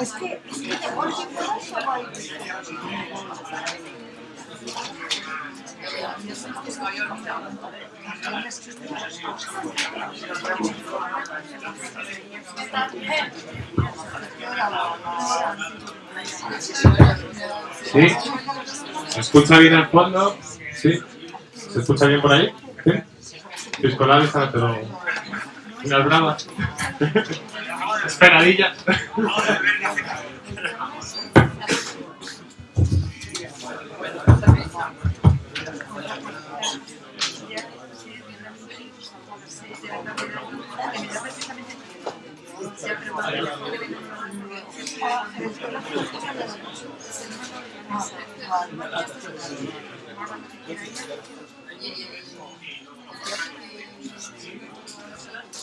Es que ¿Sí? ¿Se escucha bien al fondo? ¿Sí? ¿Se escucha bien por ahí? ¿Sí? Piscolales, pero unas bravas. Esperadillas.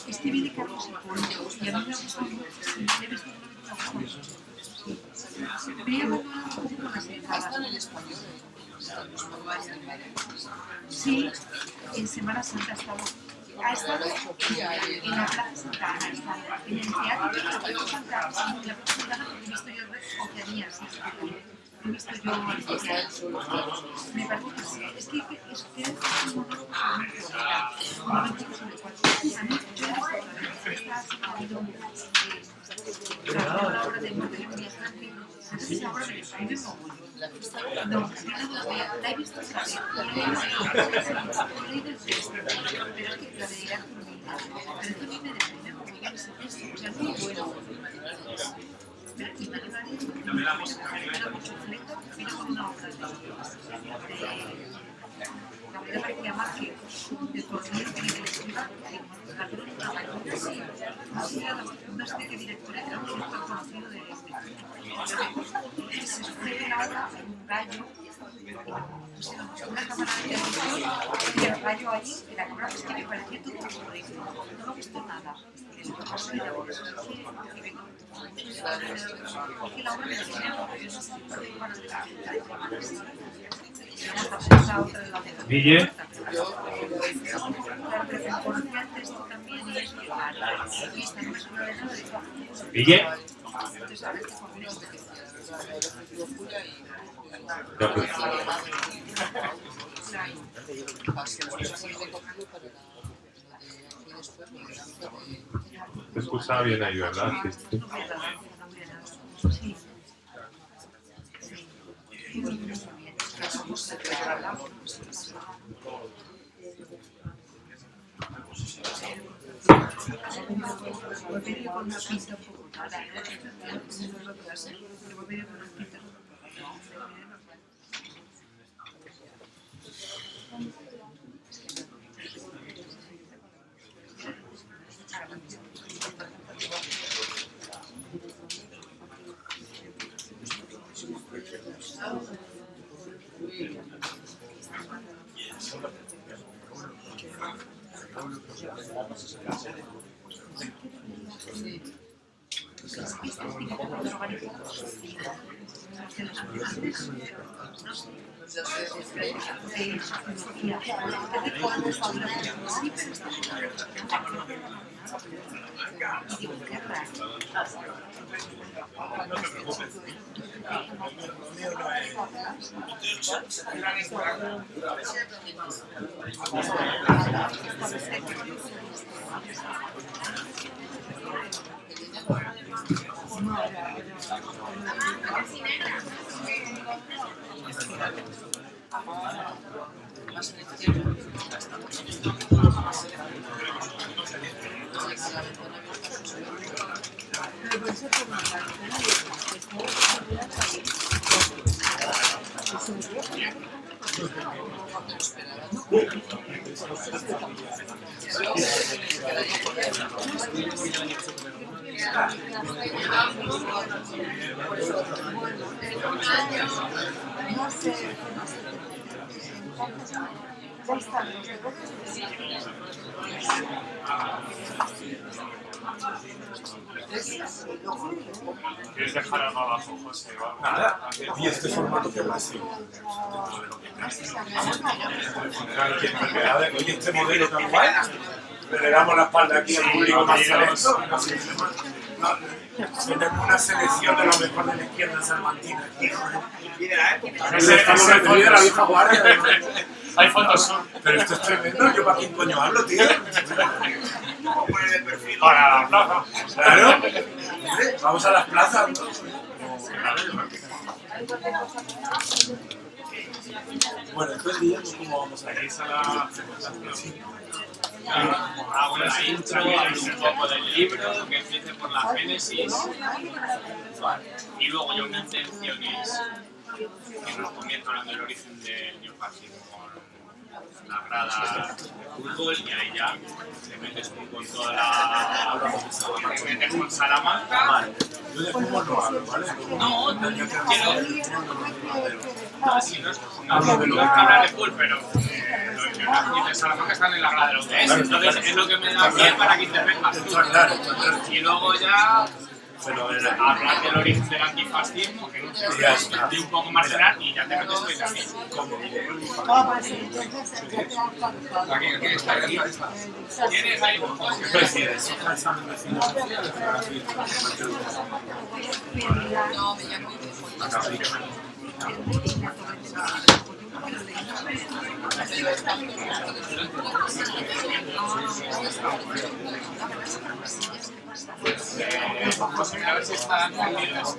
este viene Carlos y a mí me gusta mucho. Está en el español. Sí, en Semana Santa ha estado en la Plaza Santa Ana, en el teatro de la Plaza Santa Ana, he visto yo oceanías, he visto yo al teatro. Me parece que sí, es que es un momento sobre cualquier a mí yo está saliendo la obra de Mortadelo y Filemón. ¿Es la obra de Filemón? No, la he visto otra vez. He leído el texto, pero es que la de Irán Turbina. Pero esto a mí me deprime como yo ese texto. O sea, es muy bueno. Pero y María María me da mucho fleco, pero con una obra de Gabriela García Márquez, de Cornelio que le escriba, la crónica María, sí, así era una especie de directora, era un director conocido de se sucede la obra en un gallo, una cámara de televisión y el gallo allí, en la cámara, es que me parecía todo un ritmo, no me gustó nada. Porque la obra me Guille. Guille. Se escucha bien ahí, ¿verdad? Sí. Sí. No sé. ¿Quieres dejar algo abajo, José? Nada, y este formato que más sí. Oye, este modelo tan guay, le damos la espalda aquí al público más selecto. Tenemos una selección de lo mejor de la izquierda salmantina. Y de la época. Estamos referidos a la vieja guardia. Hay fotos. Pero esto es tremendo, ¿yo para quién coño hablo, tío? ¿Cómo poner el perfil? Para la plaza. Claro. Vamos a las plazas, ¿no? Bueno, después digamos cómo vamos a ir a la presentación. Bueno, la intro, un poco del libro, que empiece por la génesis. Y luego yo mi intención es que nos comienza hablando del origen del neofascismo con la grada de fútbol y ahí ya te metes con toda la... te metes con Salamanca. Vale. Yo de fútbol no hablo, ¿vale? No, no, si no es hablar de fútbol, pero los nazis de Salamanca están en la grada de los UDS, entonces es lo que me da pie para que intervengas tú. Y luego ya hablar del origen del antifascismo, que es un poco más general, y ya te metes tú también. Aquí está, ¿tienes ahí un poco? No, me llamo José, a ver si está encendido.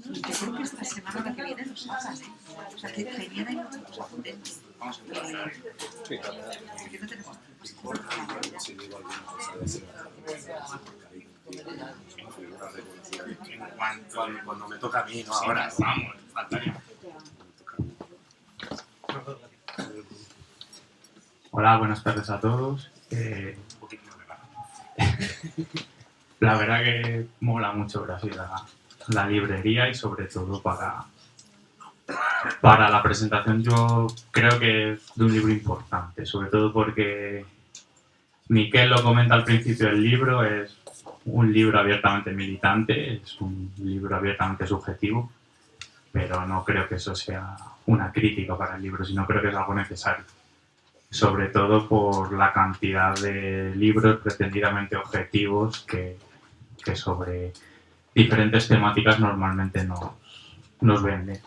Y que creo que esta semana que viene nos sacan, O sea, que viene hay muchas cosas potentes. Vamos a ver. Que no tenemos Cuando me toca a mí, no ahora. Vamos, faltaría. Hola, buenas tardes a todos. La verdad que mola mucho Brasil, la librería y sobre todo para la presentación. Yo creo que es de un libro importante, sobre todo porque Miquel lo comenta al principio del libro, es un libro abiertamente militante, es un libro abiertamente subjetivo, pero no creo que eso sea una crítica para el libro, sino creo que es algo necesario. Sobre todo por la cantidad de libros pretendidamente objetivos que sobre diferentes temáticas normalmente nos venden.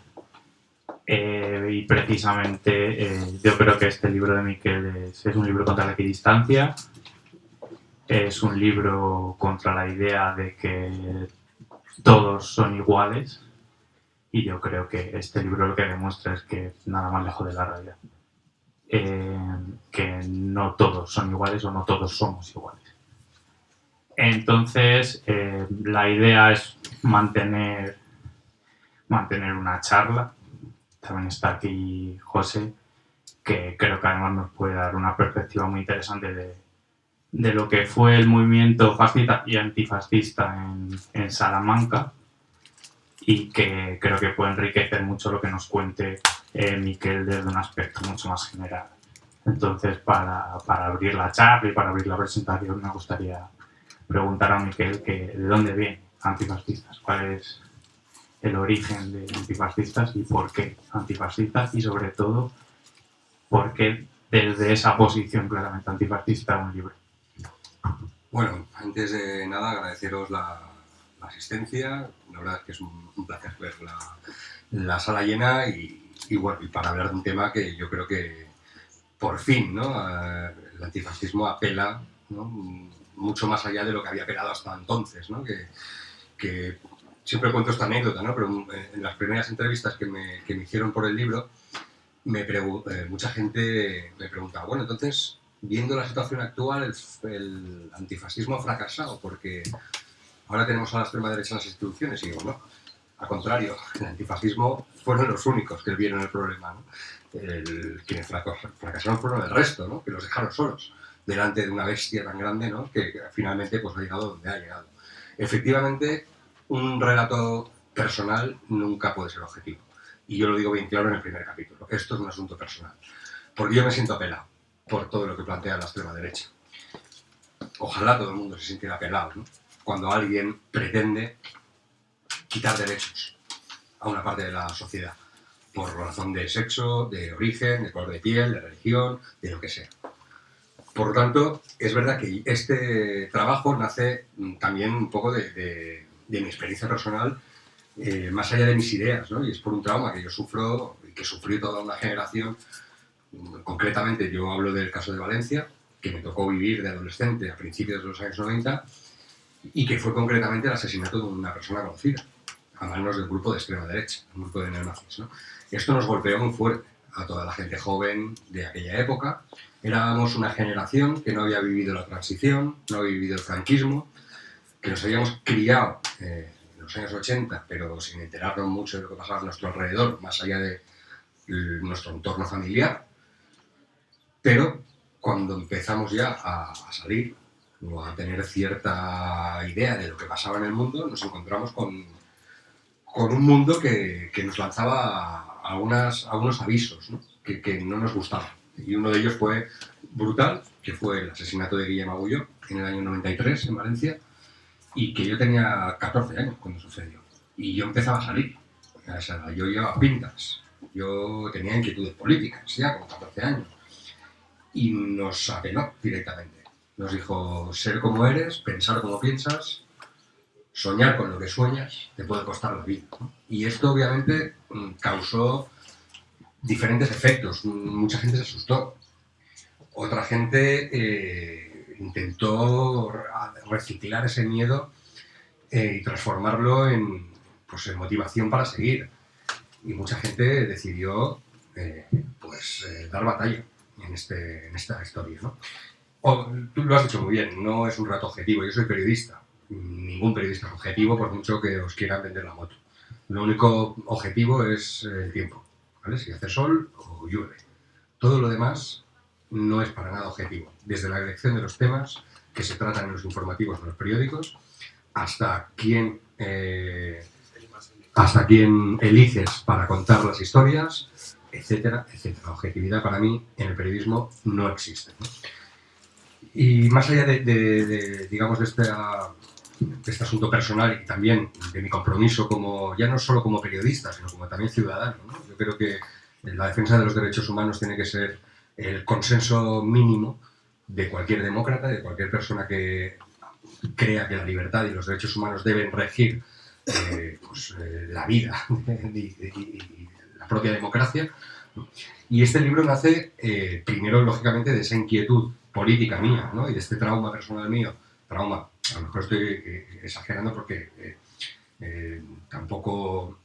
Y precisamente yo creo que este libro de Miquel es un libro contra la equidistancia, es un libro contra la idea de que todos son iguales, y yo creo que este libro lo que demuestra es que nada más lejos de la realidad. Que no todos son iguales o no todos somos iguales. Entonces, la idea es mantener una charla. También está aquí José, que creo que además nos puede dar una perspectiva muy interesante de lo que fue el movimiento fascista y antifascista en Salamanca, y que creo que puede enriquecer mucho lo que nos cuente Miquel desde un aspecto mucho más general. Entonces, para abrir la charla y para abrir la presentación, me gustaría preguntar a Miquel de dónde vienen antifascistas, cuál es el origen de antifascistas y por qué antifascistas, y sobre todo, por qué desde esa posición claramente antifascista un libro. Bueno, antes de nada agradeceros la asistencia. La verdad es que es un placer ver la sala llena y bueno, y para hablar de un tema que yo creo que por fin, ¿no? El antifascismo apela, ¿no? Mucho más allá de lo que había apelado hasta entonces, ¿no? Que siempre cuento esta anécdota, ¿no? Pero en las primeras entrevistas que me hicieron por el libro, mucha gente me preguntaba, bueno, entonces, viendo la situación actual, el antifascismo ha fracasado porque ahora tenemos a la extrema derecha en las instituciones. Y digo, no, al contrario, el antifascismo fueron los únicos que vieron el problema, ¿no? Quienes fracasaron fueron el resto, ¿no? Que los dejaron solos. delante de una bestia tan grande, ¿no? Que finalmente pues, ha llegado donde ha llegado. Efectivamente, un relato personal nunca puede ser objetivo. Y yo lo digo bien claro en el primer capítulo. Esto es un asunto personal. Porque yo me siento apelado por todo lo que plantea la extrema derecha. Ojalá todo el mundo se sintiera apelado, ¿no? Cuando alguien pretende quitar derechos a una parte de la sociedad por razón de sexo, de origen, de color de piel, de religión, de lo que sea. Por lo tanto, es verdad que este trabajo nace también un poco de mi experiencia personal, más allá de mis ideas, ¿no? Y es por un trauma que yo sufro y que sufrió toda una generación. Concretamente, yo hablo del caso de Valencia, que me tocó vivir de adolescente a principios de los años 90 y que fue concretamente el asesinato de una persona conocida a manos de un grupo de extrema derecha, un grupo de neonazis, ¿no? Esto nos golpeó muy fuerte a toda la gente joven de aquella época. Éramos una generación que no había vivido la transición, no había vivido el franquismo, que nos habíamos criado en los años 80, pero sin enterarnos mucho de lo que pasaba a nuestro alrededor, más allá de nuestro entorno familiar. Pero cuando empezamos ya a salir o a tener cierta idea de lo que pasaba en el mundo, nos encontramos con un mundo que nos lanzaba algunos avisos, ¿no? Que no nos gustaban. Y uno de ellos fue brutal, que fue el asesinato de Guillem Agulló en el año 93 en Valencia, y que yo tenía 14 años cuando sucedió. Y yo empezaba a salir. A esa edad. Yo llevaba pintas. Yo tenía inquietudes políticas ya con 14 años. Y nos apeló directamente. Nos dijo, ser como eres, pensar como piensas, soñar con lo que sueñas, te puede costar la vida, ¿no? Y esto obviamente causó diferentes efectos. Mucha gente se asustó. Otra gente intentó reciclar ese miedo y transformarlo en motivación para seguir. Y mucha gente decidió dar batalla en esta historia, ¿no? Tú lo has dicho muy bien, no es un relato objetivo. Yo soy periodista. Ningún periodista es objetivo, por mucho que os quieran vender la moto. Lo único objetivo es el tiempo, ¿vale? Si hace sol o llueve. Todo lo demás no es para nada objetivo. Desde la elección de los temas que se tratan en los informativos o en los periódicos, hasta quién eliges para contar las historias, etcétera, etcétera. La objetividad para mí en el periodismo no existe, ¿no? Y más allá de este asunto personal y también de mi compromiso ya no solo como periodista, sino como también ciudadano, ¿no? Yo creo que la defensa de los derechos humanos tiene que ser el consenso mínimo de cualquier demócrata, de cualquier persona que crea que la libertad y los derechos humanos deben regir la vida y la propia democracia, ¿no? Y este libro nace primero, lógicamente, de esa inquietud política mía, ¿no? Y de este trauma personal mío. Trauma, a lo mejor estoy exagerando porque tampoco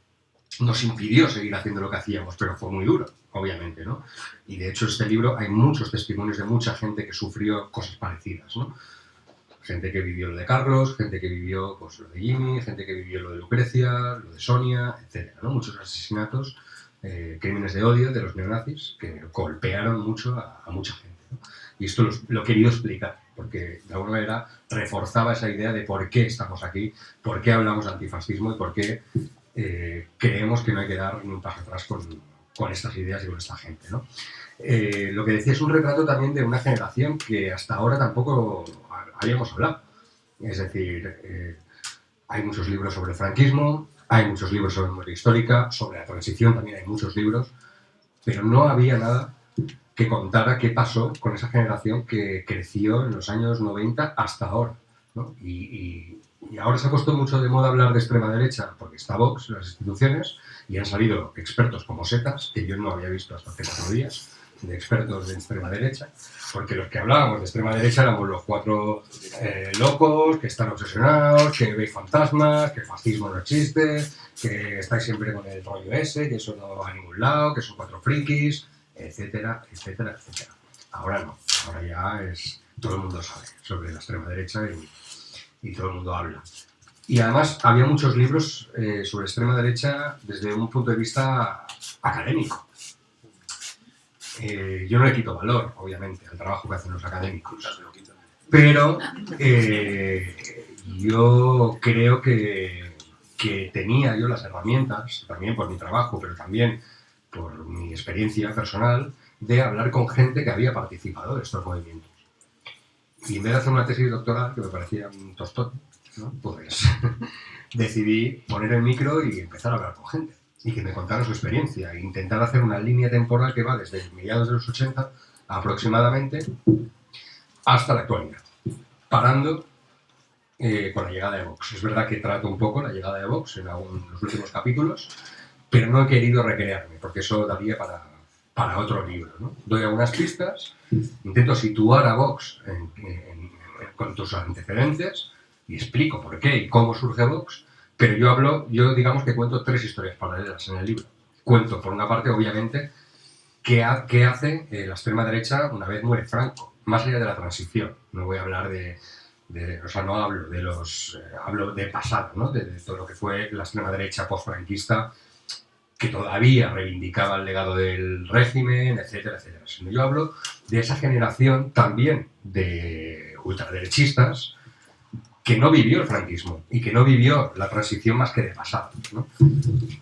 nos impidió seguir haciendo lo que hacíamos, pero fue muy duro, obviamente, ¿no? Y de hecho, en este libro hay muchos testimonios de mucha gente que sufrió cosas parecidas, ¿no? Gente que vivió lo de Carlos, gente que vivió lo de Jimmy, gente que vivió lo de Lucrecia, lo de Sonia, etc., ¿no? Muchos asesinatos, crímenes de odio de los neonazis que golpearon mucho a mucha gente, ¿no? Y esto lo he querido explicar, porque de alguna manera reforzaba esa idea de por qué estamos aquí, por qué hablamos de antifascismo y por qué creemos que no hay que dar ni un paso atrás con estas ideas y con esta gente, ¿no? Lo que decía es un retrato también de una generación que hasta ahora tampoco habíamos hablado. Es decir, hay muchos libros sobre el franquismo, hay muchos libros sobre memoria histórica, sobre la transición también hay muchos libros, pero no había nada que contara qué pasó con esa generación que creció en los años 90 hasta ahora, ¿no? Y ahora se ha puesto mucho de moda hablar de extrema derecha porque está Vox en las instituciones y han salido expertos como setas, que yo no había visto hasta hace 4 días, de expertos de extrema derecha, porque los que hablábamos de extrema derecha éramos los 4 locos que están obsesionados, que veis fantasmas, que el fascismo no existe, que estáis siempre con el rollo ese, que eso no va a ningún lado, que son 4 frikis, etcétera, etcétera, etcétera. Ahora no, ahora ya todo el mundo sabe sobre la extrema derecha y todo el mundo habla. Y además había muchos libros sobre extrema derecha desde un punto de vista académico. yo no le quito valor, obviamente, al trabajo que hacen los académicos, pero yo creo que tenía yo las herramientas, también por mi trabajo, pero también por mi experiencia personal, de hablar con gente que había participado de estos movimientos. Y en vez de hacer una tesis doctoral, que me parecía un tostón, ¿no? Pues decidí poner el micro y empezar a hablar con gente y que me contara su experiencia e intentar hacer una línea temporal que va desde mediados de los 80 aproximadamente hasta la actualidad, parando con la llegada de Vox. Es verdad que trato un poco la llegada de Vox en los últimos capítulos, pero no he querido recrearme porque eso daría para otro libro, ¿no? Doy algunas pistas, intento situar a Vox con tus antecedentes y explico por qué y cómo surge Vox, pero yo digamos que cuento 3 historias paralelas en el libro. Cuento, por una parte, obviamente, qué hace la extrema derecha una vez muere Franco, más allá de la transición. No voy a hablar o sea, no hablo de hablo de pasado, ¿no? De todo lo que fue la extrema derecha post-franquista, que todavía reivindicaba el legado del régimen, etcétera, etcétera. Sino yo hablo de esa generación también de ultraderechistas que no vivió el franquismo y que no vivió la transición más que de pasado, ¿no?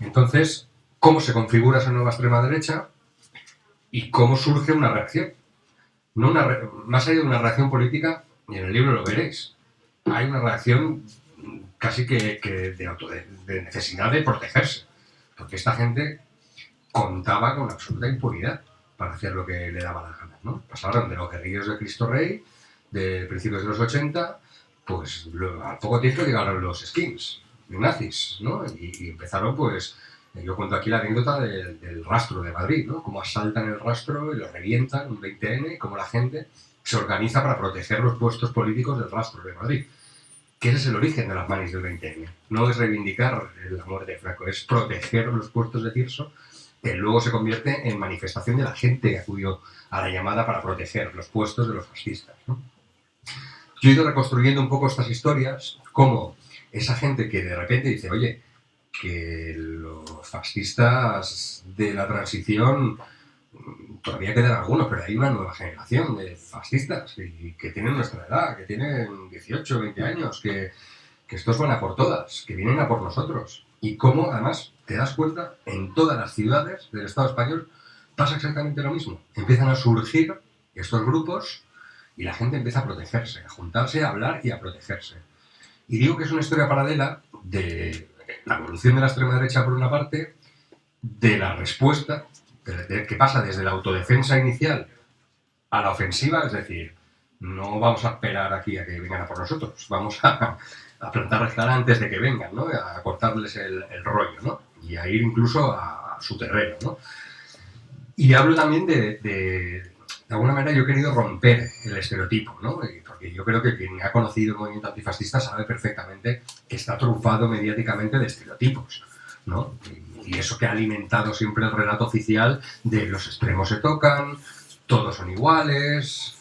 Entonces, ¿cómo se configura esa nueva extrema derecha y cómo surge una reacción? No más allá de una reacción política, y en el libro lo veréis, hay una reacción casi que de necesidad de protegerse, porque esta gente contaba con absoluta impunidad para hacer lo que le daba la gana, ¿no? Pasaron de los guerrilleros de Cristo Rey, de principios de los 80, pues al poco tiempo llegaron los skins, los nazis, ¿no? Y empezaron, pues, yo cuento aquí la anécdota del rastro de Madrid, ¿no? Cómo asaltan el rastro y lo revientan, un 20N, y cómo la gente se organiza para proteger los puestos políticos del rastro de Madrid. Que ese es el origen de las manis del 20N. No es reivindicar la muerte de Franco, es proteger los puestos de Tirso, que luego se convierte en manifestación de la gente que acudió a la llamada para proteger los puestos de los fascistas, ¿no? Yo he ido reconstruyendo un poco estas historias, como esa gente que de repente dice, oye, que los fascistas de la transición, todavía quedan algunos, pero hay una nueva generación de fascistas que tienen nuestra edad, que tienen 18, 20 años, que estos van a por todas, que vienen a por nosotros. Y cómo, además, te das cuenta, en todas las ciudades del Estado español pasa exactamente lo mismo. Empiezan a surgir estos grupos y la gente empieza a protegerse, a juntarse, a hablar y a protegerse. Y digo que es una historia paralela de la evolución de la extrema derecha por una parte, de la respuesta, que pasa desde la autodefensa inicial a la ofensiva, es decir, no vamos a esperar aquí a que vengan a por nosotros, vamos a plantarles cara antes de que vengan, ¿no? A cortarles el rollo, ¿no? Y a ir incluso a su terreno, ¿no? Y hablo también de alguna manera yo he querido romper el estereotipo, ¿no? Porque yo creo que quien ha conocido el movimiento antifascista sabe perfectamente que está trufado mediáticamente de estereotipos, ¿no? Y eso que ha alimentado siempre el relato oficial de los extremos se tocan, todos son iguales,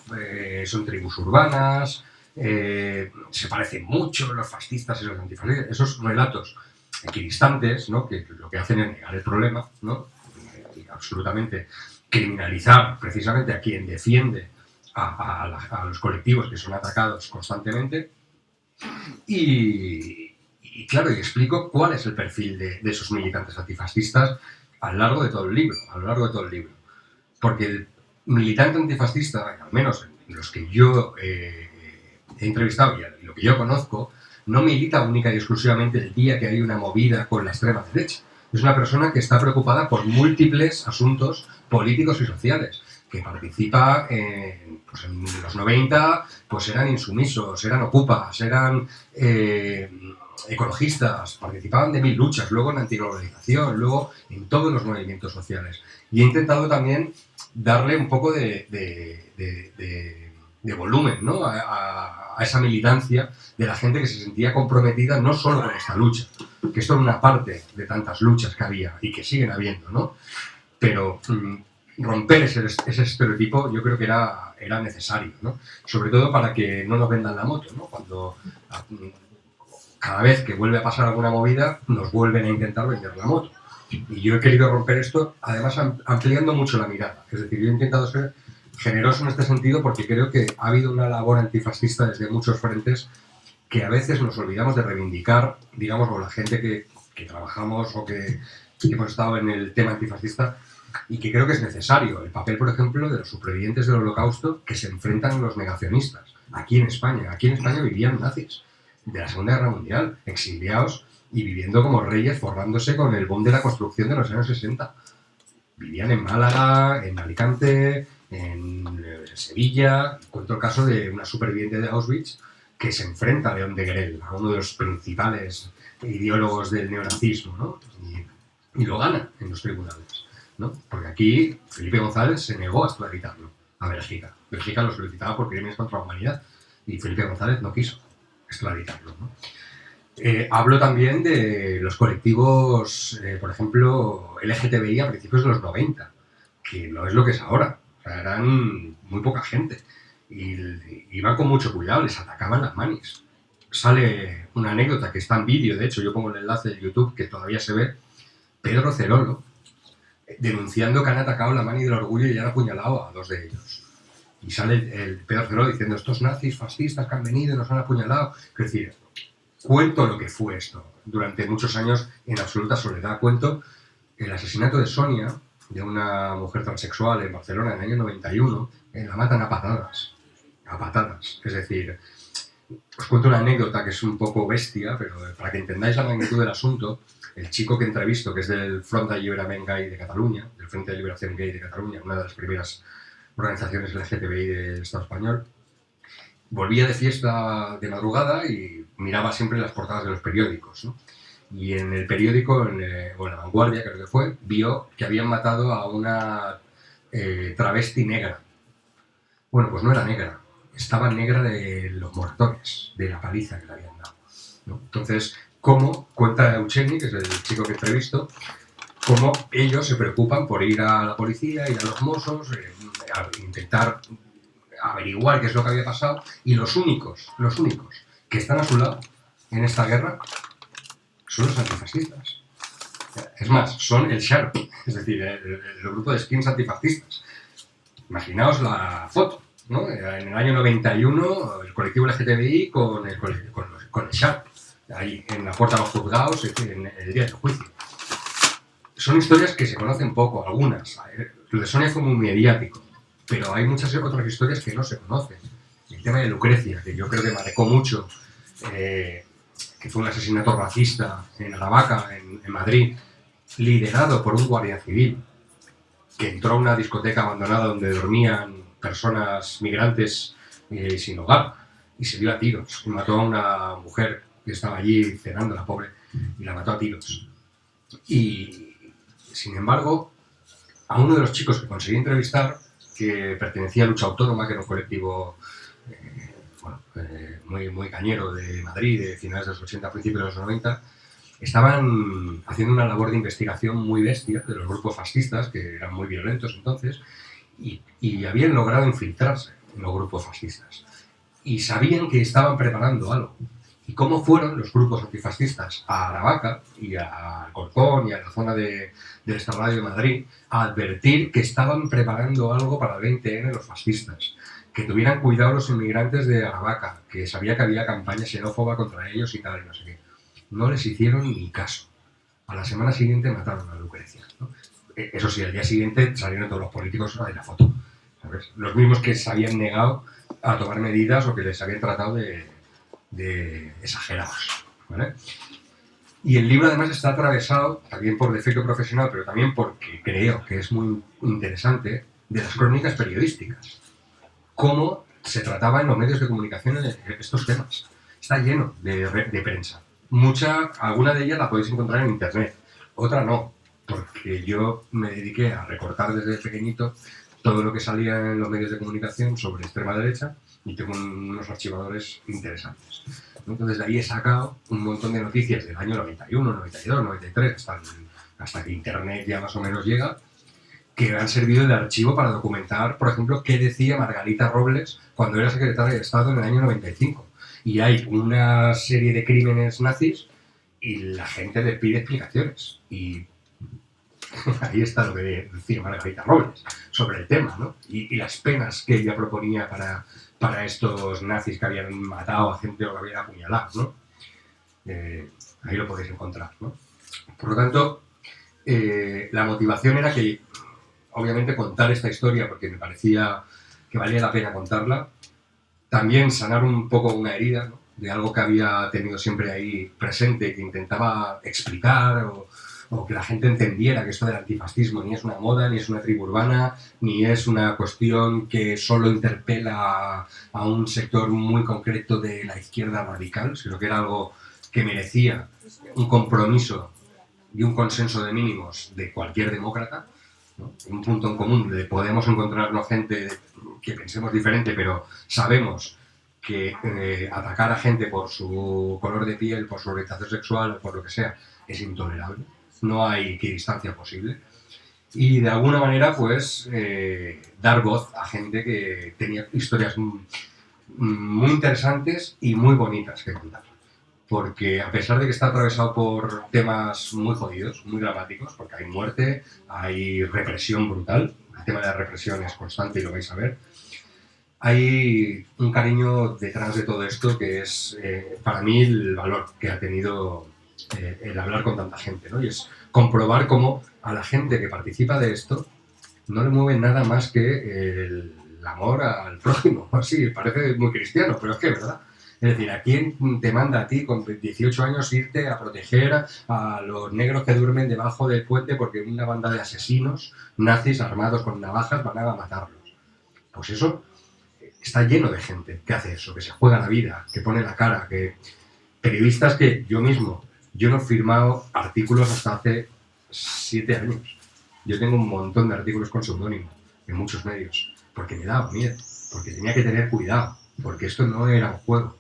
son tribus urbanas, se parecen mucho los fascistas y los antifascistas. Esos relatos equidistantes, ¿no? Que lo que hacen es negar el problema, ¿no? Y absolutamente criminalizar precisamente a quien defiende a los colectivos que son atacados constantemente. Y claro, y explico cuál es el perfil de esos militantes antifascistas a lo largo de todo el libro. Porque el militante antifascista, al menos en los que yo he entrevistado y lo que yo conozco, no milita única y exclusivamente el día que hay una movida con la extrema derecha. Es una persona que está preocupada por múltiples asuntos políticos y sociales, que participa pues en los 90, pues eran insumisos, eran ocupas, eran ecologistas, participaban de 1000 luchas, luego en antiglobalización, luego en todos los movimientos sociales. Y he intentado también darle un poco de volumen, ¿no? a esa militancia de la gente que se sentía comprometida no solo con esta lucha, que esto era una parte de tantas luchas que había y que siguen habiendo, ¿no? Pero romper ese estereotipo yo creo que era necesario, ¿no? Sobre todo para que no nos vendan la moto, ¿no? Cuando cada vez que vuelve a pasar alguna movida nos vuelven a intentar vender la moto. Y yo he querido romper esto, además ampliando mucho la mirada. Es decir, yo he intentado ser generoso en este sentido porque creo que ha habido una labor antifascista desde muchos frentes que a veces nos olvidamos de reivindicar, digamos, o la gente que trabajamos o que hemos estado en el tema antifascista, y que creo que es necesario. El papel, por ejemplo, de los supervivientes del Holocausto que se enfrentan a los negacionistas. Aquí en España vivían nazis de la Segunda Guerra Mundial, exiliados y viviendo como reyes, forrándose con el boom de la construcción de los años 60. Vivían en Málaga, en Alicante, en Sevilla. Cuento el caso de una superviviente de Auschwitz que se enfrenta a León Degrelle, a uno de los principales ideólogos del neonazismo, ¿no? Y lo gana en los tribunales, ¿no? Porque aquí Felipe González se negó a extraditarlo a Bélgica. Bélgica lo solicitaba por crímenes contra la humanidad y Felipe González no quiso extraditarlo, ¿no? Hablo también de los colectivos, por ejemplo, LGTBI a principios de los 90, que no es lo que es ahora. O sea, eran muy poca gente y iban con mucho cuidado, les atacaban las manis. Sale una anécdota que está en vídeo, de hecho yo pongo el enlace de YouTube que todavía se ve, Pedro Cerolo denunciando que han atacado la mani del orgullo y han apuñalado a 2 de ellos. Y sale el Pedro Cerolo diciendo, estos nazis fascistas que han venido y nos han apuñalado. Es decir, cuento lo que fue esto durante muchos años en absoluta soledad. Cuento el asesinato de Sonia, de una mujer transexual en Barcelona en el año 91, la matan a patadas. A patadas. Es decir, os cuento una anécdota que es un poco bestia, pero para que entendáis la magnitud del asunto, el chico que entrevisto, que es del Front d'Alliberament Gay de Cataluña, del Frente de Liberación Gay de Cataluña, una de las primeras organizaciones LGTBI del Estado español, volvía de fiesta de madrugada y miraba siempre las portadas de los periódicos, ¿no? Y en el periódico, o en La Vanguardia creo que fue, vio que habían matado a una travesti negra. Bueno, pues no era negra, estaba negra de los moratones, de la paliza que le habían dado, ¿no? Entonces, cómo cuenta Eugeni, que es el chico que entrevisto, cómo ellos se preocupan por ir a la policía, ir a los Mossos, a intentar averiguar qué es lo que había pasado, y los únicos que están a su lado en esta guerra son los antifascistas. Es más, son el SHARP, es decir, el grupo de skins antifascistas. Imaginaos la foto, ¿no? En el año 91, el colectivo LGTBI con el SHARP, ahí en la puerta de los juzgados, en el día del juicio. Son historias que se conocen poco, algunas. Lo de Sonia fue muy mediático, pero hay muchas otras historias que no se conocen. El tema de Lucrecia, que yo creo que marcó mucho, que fue un asesinato racista en Aravaca, en Madrid, liderado por un guardia civil, que entró a una discoteca abandonada donde dormían personas migrantes sin hogar, y se dio a tiros, y mató a una mujer que estaba allí cenando, la pobre, y la mató a tiros. Y, sin embargo, a uno de los chicos que conseguí entrevistar, que pertenecía a Lucha Autónoma, que era un colectivo muy cañero de Madrid, de finales de los 80, principios de los 90, estaban haciendo una labor de investigación muy bestia de los grupos fascistas, que eran muy violentos entonces, y habían logrado infiltrarse en los grupos fascistas. Y sabían que estaban preparando algo. Y cómo fueron los grupos antifascistas a Aravaca y a Alcorcón y a la zona del Extrarradio de Madrid a advertir que estaban preparando algo para el 20N los fascistas, que tuvieran cuidado los inmigrantes de Aravaca, que sabía que había campaña xenófoba contra ellos y tal, y no sé qué. No les hicieron ni caso. A la semana siguiente mataron a Lucrecia, ¿no? Eso sí, al día siguiente salieron todos los políticos de la foto, ¿sabes? Los mismos que se habían negado a tomar medidas o que les habían tratado de exagerados, ¿vale? Y el libro además está atravesado también por defecto profesional, pero también porque creo que es muy interesante, de las crónicas periodísticas. Cómo se trataba en los medios de comunicación estos temas. Está lleno de prensa. Alguna de ellas la podéis encontrar en internet, otra no, porque yo me dediqué a recortar desde pequeñito todo lo que salía en los medios de comunicación sobre extrema derecha y tengo unos archivadores interesantes. Entonces de ahí he sacado un montón de noticias del año 91, 92, 93, hasta que internet ya más o menos llega, que han servido de archivo para documentar, por ejemplo, qué decía Margarita Robles cuando era secretaria de Estado en el año 95. Y hay una serie de crímenes nazis y la gente le pide explicaciones. Y ahí está lo que decía Margarita Robles sobre el tema, ¿no? Y las penas que ella proponía para estos nazis que habían matado a gente o que habían apuñalado, ¿no? Ahí lo podéis encontrar, ¿no? Por lo tanto, la motivación era que, obviamente, contar esta historia, porque me parecía que valía la pena contarla, también sanar un poco una herida, ¿no? De algo que había tenido siempre ahí presente, que intentaba explicar o que la gente entendiera que esto del antifascismo ni es una moda, ni es una tribu urbana, ni es una cuestión que solo interpela a un sector muy concreto de la izquierda radical, sino que era algo que merecía un compromiso y un consenso de mínimos de cualquier demócrata, ¿no? Un punto en común donde podemos encontrarnos gente que pensemos diferente, pero sabemos que atacar a gente por su color de piel, por su orientación sexual o por lo que sea, es intolerable. No hay equidistancia posible. Y de alguna manera, pues, dar voz a gente que tenía historias muy interesantes y muy bonitas que contar. Porque a pesar de que está atravesado por temas muy jodidos, muy dramáticos, porque hay muerte, hay represión brutal, el tema de la represión es constante y lo vais a ver, hay un cariño detrás de todo esto que es, para mí, el valor que ha tenido el hablar con tanta gente, ¿no? Y es comprobar cómo a la gente que participa de esto no le mueve nada más que el amor al prójimo. Sí, parece muy cristiano, pero es que es verdad. Es decir, ¿a quién te manda a ti con 18 años irte a proteger a los negros que duermen debajo del puente porque una banda de asesinos nazis armados con navajas van a matarlos? Pues eso está lleno de gente que hace eso, que se juega la vida, que pone la cara, que periodistas que yo no he firmado artículos hasta hace 7 años. Yo tengo un montón de artículos con seudónimo en muchos medios, porque me daba miedo, porque tenía que tener cuidado, porque esto no era un juego.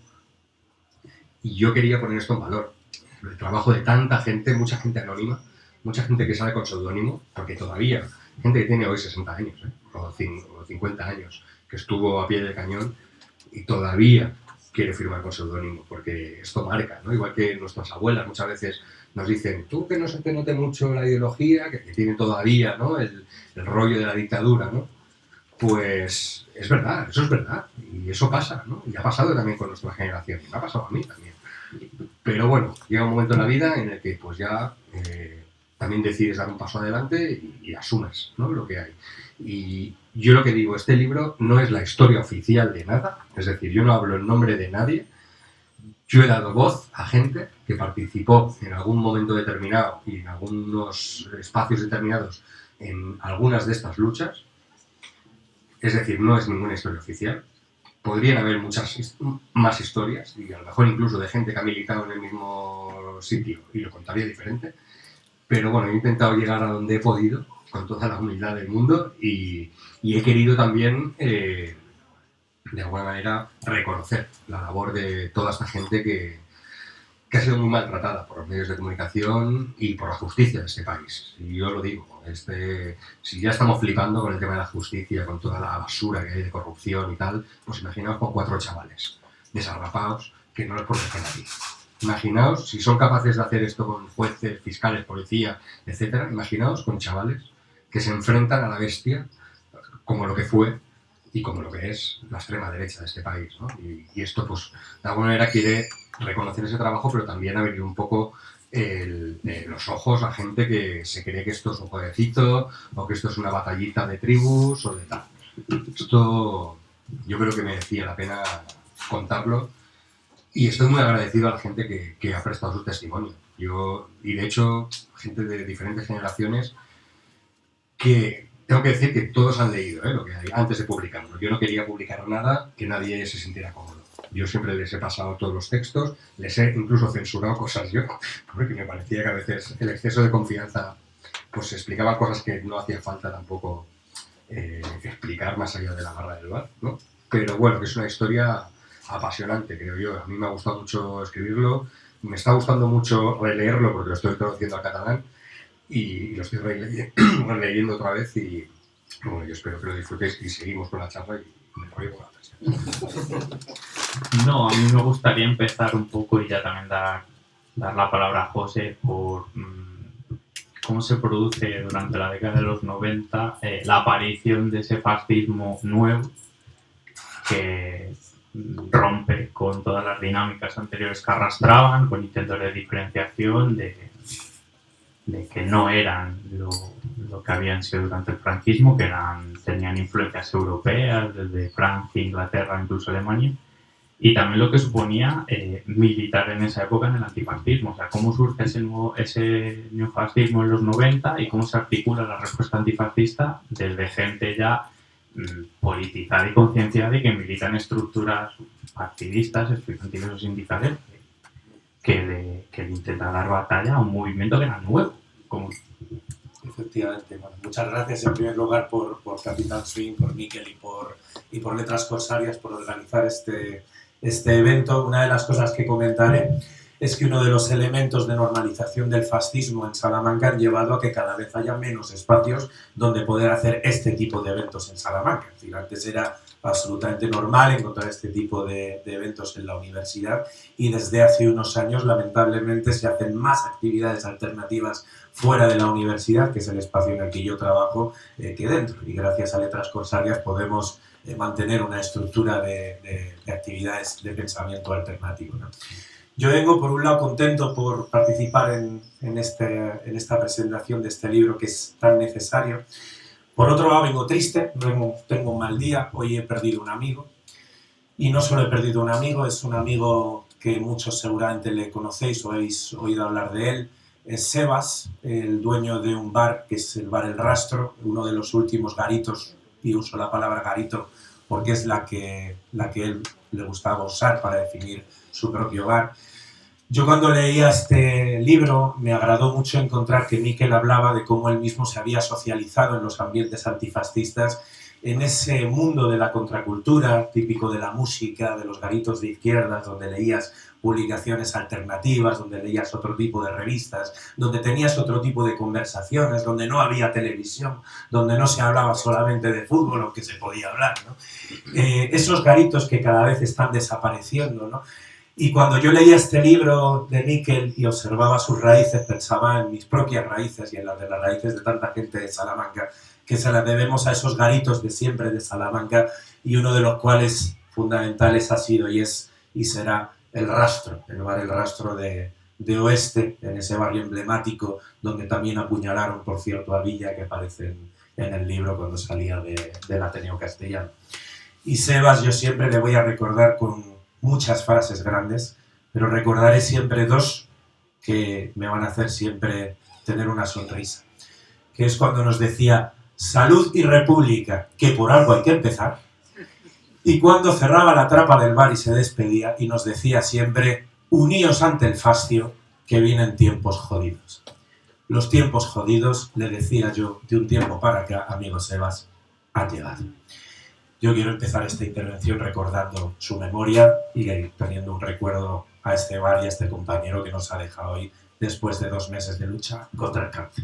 Y yo quería poner esto en valor. El trabajo de tanta gente, mucha gente anónima, mucha gente que sale con seudónimo, porque todavía, gente que tiene hoy 60 años, o 50 años, que estuvo a pie del cañón y todavía quiere firmar con seudónimo, porque esto marca, ¿no? Igual que nuestras abuelas muchas veces nos dicen, tú que no se te note mucho la ideología, que tiene todavía, ¿no? el rollo de la dictadura, ¿no? Pues es verdad, eso es verdad, y eso pasa, ¿no? Y ha pasado también con nuestra generación, y me ha pasado a mí también. Pero bueno, llega un momento en la vida en el que pues ya también decides dar un paso adelante y asumes, ¿no? Lo que hay. Y yo lo que digo, este libro no es la historia oficial de nada, es decir, yo no hablo en nombre de nadie, yo he dado voz a gente que participó en algún momento determinado y en algunos espacios determinados en algunas de estas luchas, es decir, no es ninguna historia oficial. Podrían haber muchas más historias, y a lo mejor incluso de gente que ha militado en el mismo sitio, y lo contaría diferente. Pero bueno, he intentado llegar a donde he podido, con toda la humildad del mundo, y he querido también, de alguna manera, reconocer la labor de toda esta gente que ha sido muy maltratada por los medios de comunicación y por la justicia de este país. Y yo lo digo, si ya estamos flipando con el tema de la justicia, con toda la basura que hay de corrupción y tal, pues imaginaos con 4 chavales desarrapados que no les protege nadie. Imaginaos, si son capaces de hacer esto con jueces, fiscales, policía, etc., imaginaos con chavales que se enfrentan a la bestia como lo que fue y como lo que es la extrema derecha de este país, ¿no? Y esto, pues, de alguna manera quiere reconocer ese trabajo, pero también abrir un poco los ojos a gente que se cree que esto es un jueguecito o que esto es una batallita de tribus o de tal. Esto yo creo que merecía la pena contarlo y estoy muy agradecido a la gente que ha prestado su testimonio. Y de hecho, gente de diferentes generaciones que tengo que decir que todos han leído lo que hay antes de publicarlo. Yo no quería publicar nada que nadie se sintiera cómodo. Yo siempre les he pasado todos los textos, les he incluso censurado cosas yo, porque me parecía que a veces el exceso de confianza pues explicaba cosas que no hacía falta tampoco explicar más allá de la barra del bar, ¿no? Pero bueno, que es una historia apasionante, creo yo. A mí me ha gustado mucho escribirlo, me está gustando mucho releerlo porque lo estoy traduciendo al catalán y lo estoy releyendo otra vez y bueno, yo espero que lo disfrutéis y seguimos con la charla y me voy con la presión. No, a mí me gustaría empezar un poco y ya también dar la palabra a José por cómo se produce durante la década de los 90 la aparición de ese fascismo nuevo que rompe con todas las dinámicas anteriores que arrastraban, con intentos de diferenciación, de que no eran lo que habían sido durante el franquismo, que tenían influencias europeas, desde Francia, Inglaterra, incluso Alemania, y también lo que suponía militar en esa época en el antifascismo. O sea, cómo surge ese neofascismo en los 90 y cómo se articula la respuesta antifascista desde gente ya politizada y concienciada y que milita en estructuras partidistas, estudiantiles o sindicales que le intenta dar batalla a un movimiento que era nuevo. Efectivamente. Bueno, muchas gracias en primer lugar por Capital Swing, por Miquel y por Letras Corsarias por organizar este evento. Una de las cosas que comentaré es que uno de los elementos de normalización del fascismo en Salamanca han llevado a que cada vez haya menos espacios donde poder hacer este tipo de eventos en Salamanca. Es decir, antes era absolutamente normal encontrar este tipo de eventos en la universidad y desde hace unos años lamentablemente se hacen más actividades alternativas fuera de la universidad, que es el espacio en el que yo trabajo, que dentro. Y gracias a Letras Corsarias podemos mantener una estructura de actividades de pensamiento alternativo, ¿no? Yo vengo, por un lado, contento por participar en esta presentación de este libro que es tan necesario. Por otro lado, vengo triste, tengo un mal día, hoy he perdido un amigo. Y no solo he perdido un amigo, es un amigo que muchos seguramente le conocéis o habéis oído hablar de él. Es Sebas, el dueño de un bar, que es el Bar El Rastro, uno de los últimos garitos, y uso la palabra garito porque es la que él le gustaba usar para definir su propio bar. Yo cuando leía este libro me agradó mucho encontrar que Miquel hablaba de cómo él mismo se había socializado en los ambientes antifascistas, en ese mundo de la contracultura, típico de la música, de los garitos de izquierdas, donde leías publicaciones alternativas, donde leías otro tipo de revistas, donde tenías otro tipo de conversaciones, donde no había televisión, donde no se hablaba solamente de fútbol, aunque se podía hablar, ¿no? Esos garitos que cada vez están desapareciendo, ¿no? Y cuando yo leía este libro de Miquel y observaba sus raíces, pensaba en mis propias raíces y en las de las raíces de tanta gente de Salamanca, que se las debemos a esos garitos de siempre de Salamanca, y uno de los cuales fundamentales ha sido y será El Rastro, el bar El Rastro de Oeste, en ese barrio emblemático donde también apuñalaron, por cierto, a Villa, que aparece en el libro cuando salía del Ateneo Castellano. Y Sebas, yo siempre le voy a recordar con muchas frases grandes, pero recordaré siempre dos que me van a hacer siempre tener una sonrisa, que es cuando nos decía salud y república, que por algo hay que empezar, y cuando cerraba la trapa del bar y se despedía y nos decía siempre uníos ante el fascio, que vienen tiempos jodidos. Los tiempos jodidos, le decía yo, de un tiempo para acá, amigo Sebas, han llegado. Yo quiero empezar esta intervención recordando su memoria y teniendo un recuerdo a este bar y a este compañero que nos ha dejado hoy después de 2 meses de lucha contra el cáncer.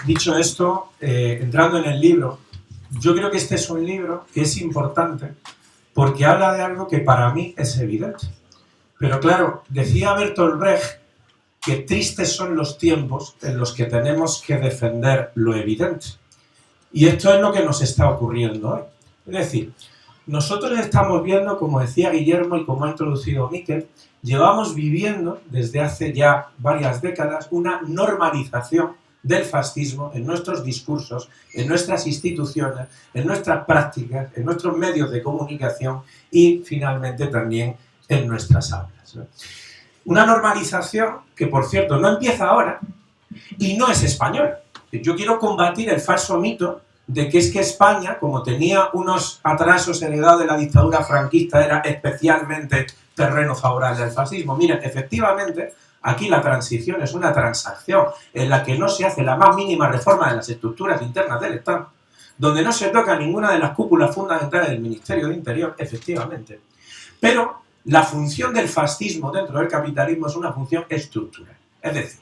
Dicho esto, entrando en el libro, yo creo que este es un libro que es importante porque habla de algo que para mí es evidente. Pero claro, decía Bertolt Brecht que tristes son los tiempos en los que tenemos que defender lo evidente. Y esto es lo que nos está ocurriendo hoy. Es decir, nosotros estamos viendo, como decía Guillermo y como ha introducido Miquel, llevamos viviendo desde hace ya varias décadas una normalización del fascismo en nuestros discursos, en nuestras instituciones, en nuestras prácticas, en nuestros medios de comunicación y finalmente también en nuestras aulas. Una normalización que, por cierto, no empieza ahora y no es española. Yo quiero combatir el falso mito de que es que España, como tenía unos atrasos heredados de la dictadura franquista, era especialmente terreno favorable al fascismo. Miren, efectivamente, aquí la transición es una transacción en la que no se hace la más mínima reforma de las estructuras internas del Estado, donde no se toca ninguna de las cúpulas fundamentales del Ministerio de Interior, efectivamente. Pero la función del fascismo dentro del capitalismo es una función estructural. Es decir,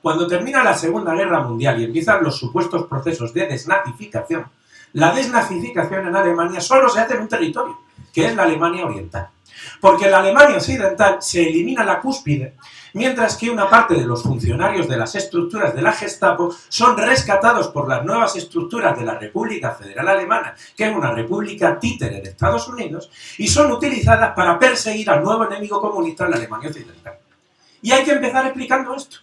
cuando termina la Segunda Guerra Mundial y empiezan los supuestos procesos de desnazificación, la desnazificación en Alemania solo se hace en un territorio, que es la Alemania Oriental. Porque en la Alemania Occidental se elimina la cúspide, mientras que una parte de los funcionarios de las estructuras de la Gestapo son rescatados por las nuevas estructuras de la República Federal Alemana, que es una república títere de Estados Unidos, y son utilizadas para perseguir al nuevo enemigo comunista en la Alemania Occidental. Y hay que empezar explicando esto.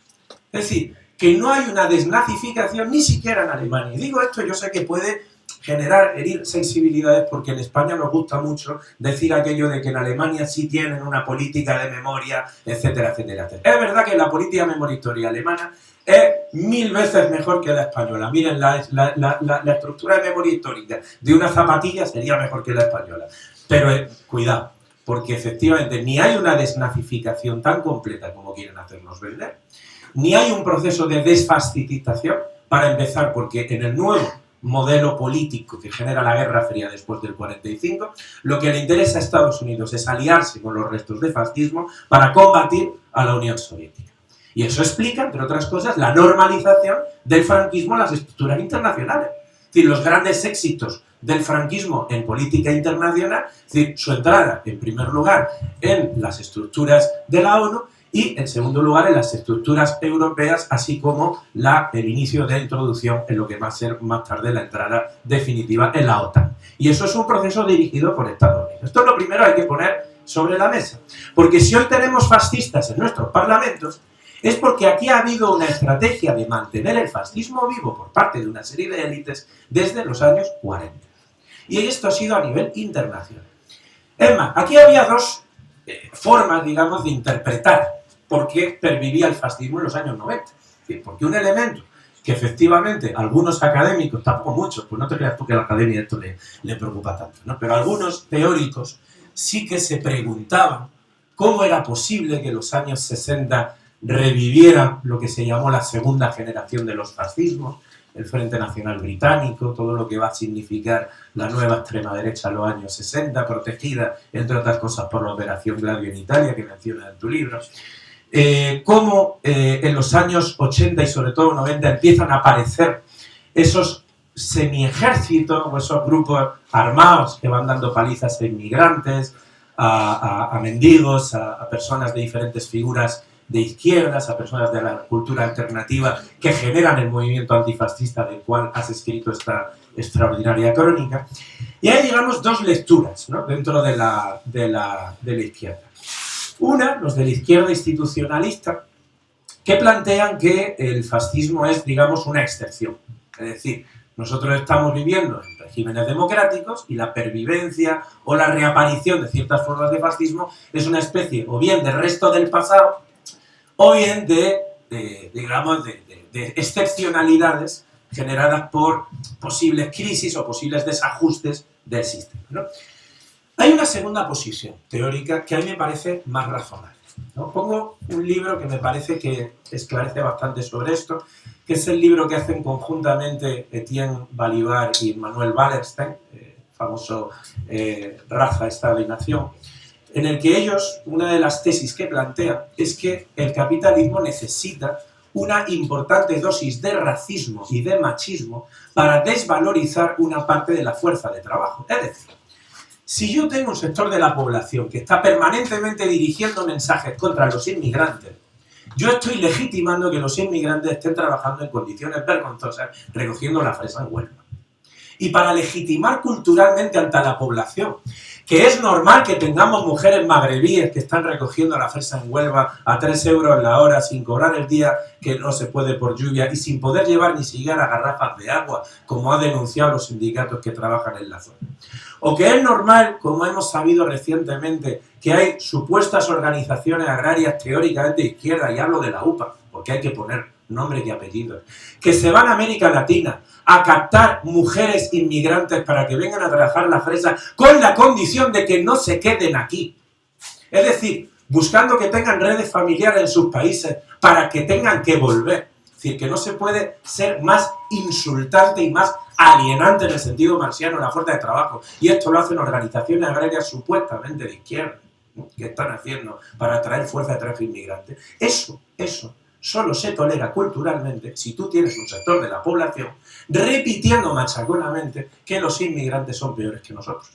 Es decir, que no hay una desnazificación ni siquiera en Alemania. Y digo esto, yo sé que puede herir sensibilidades, porque en España nos gusta mucho decir aquello de que en Alemania sí tienen una política de memoria, etcétera, etcétera, etcétera. Es verdad que la política de memoria histórica alemana es 1000 veces mejor que la española. Miren, la estructura de memoria histórica de una zapatilla sería mejor que la española. Pero cuidado, porque efectivamente ni hay una desnazificación tan completa como quieren hacernos vender, ni hay un proceso de desfascistización, para empezar, porque en el nuevo modelo político que genera la Guerra Fría después del 45, lo que le interesa a Estados Unidos es aliarse con los restos de fascismo para combatir a la Unión Soviética. Y eso explica, entre otras cosas, la normalización del franquismo en las estructuras internacionales. Es decir, los grandes éxitos del franquismo en política internacional, es decir, su entrada, en primer lugar, en las estructuras de la ONU, y, en segundo lugar, en las estructuras europeas, así como el inicio de introducción en lo que va a ser más tarde la entrada definitiva en la OTAN. Y eso es un proceso dirigido por Estados Unidos. Esto es lo primero que hay que poner sobre la mesa. Porque si hoy tenemos fascistas en nuestros parlamentos, es porque aquí ha habido una estrategia de mantener el fascismo vivo por parte de una serie de élites desde los años 40. Y esto ha sido a nivel internacional. Es más, aquí había dos formas, digamos, de interpretar por qué pervivía el fascismo en los años 90. Es decir, porque un elemento que efectivamente algunos académicos, tampoco muchos, pues no te creas tú que a la academia esto le preocupa tanto, ¿no? Pero algunos teóricos sí que se preguntaban cómo era posible que en los años 60 revivieran lo que se llamó la segunda generación de los fascismos, el Frente Nacional Británico, todo lo que va a significar la nueva extrema derecha en los años 60, protegida, entre otras cosas, por la Operación Gladio en Italia, que mencionas en tu libro. Cómo en los años 80 y sobre todo 90 empiezan a aparecer esos semi-ejércitos o esos grupos armados que van dando palizas a inmigrantes, a mendigos, a personas de diferentes figuras de izquierdas, a personas de la cultura alternativa que generan el movimiento antifascista del cual has escrito esta extraordinaria crónica. Y hay, digamos, dos lecturas, ¿no?, dentro de la izquierda. Una, los de la izquierda institucionalista, que plantean que el fascismo es, digamos, una excepción. Es decir, nosotros estamos viviendo en regímenes democráticos y la pervivencia o la reaparición de ciertas formas de fascismo es una especie o bien de resto del pasado o bien de excepcionalidades generadas por posibles crisis o posibles desajustes del sistema, ¿no? Hay una segunda posición teórica que a mí me parece más razonable, ¿no? Pongo un libro que me parece que esclarece bastante sobre esto, que es el libro que hacen conjuntamente Etienne Balibar y Manuel Wallerstein, famoso Raza, Estado y Nación, en el que ellos, una de las tesis que plantean es que el capitalismo necesita una importante dosis de racismo y de machismo para desvalorizar una parte de la fuerza de trabajo. Es decir, si yo tengo un sector de la población que está permanentemente dirigiendo mensajes contra los inmigrantes, yo estoy legitimando que los inmigrantes estén trabajando en condiciones vergonzosas recogiendo la fresa en Huelva. Y para legitimar culturalmente ante la población que es normal que tengamos mujeres magrebíes que están recogiendo la fresa en Huelva a 3 euros la hora sin cobrar el día que no se puede por lluvia y sin poder llevar ni siquiera garrafas de agua, como han denunciado los sindicatos que trabajan en la zona. O que es normal, como hemos sabido recientemente, que hay supuestas organizaciones agrarias teóricamente de izquierda, y hablo de la UPA, porque hay que poner nombres y apellidos, que se van a América Latina a captar mujeres inmigrantes para que vengan a trabajar la fresa con la condición de que no se queden aquí. Es decir, buscando que tengan redes familiares en sus países para que tengan que volver. Es decir, que no se puede ser más insultante y más alienante en el sentido marxiano la fuerza de trabajo. Y esto lo hacen organizaciones agrarias supuestamente de izquierda, ¿no?, que están haciendo para atraer fuerza de trabajo inmigrante. Eso solo se tolera culturalmente si tú tienes un sector de la población repitiendo machaconamente que los inmigrantes son peores que nosotros.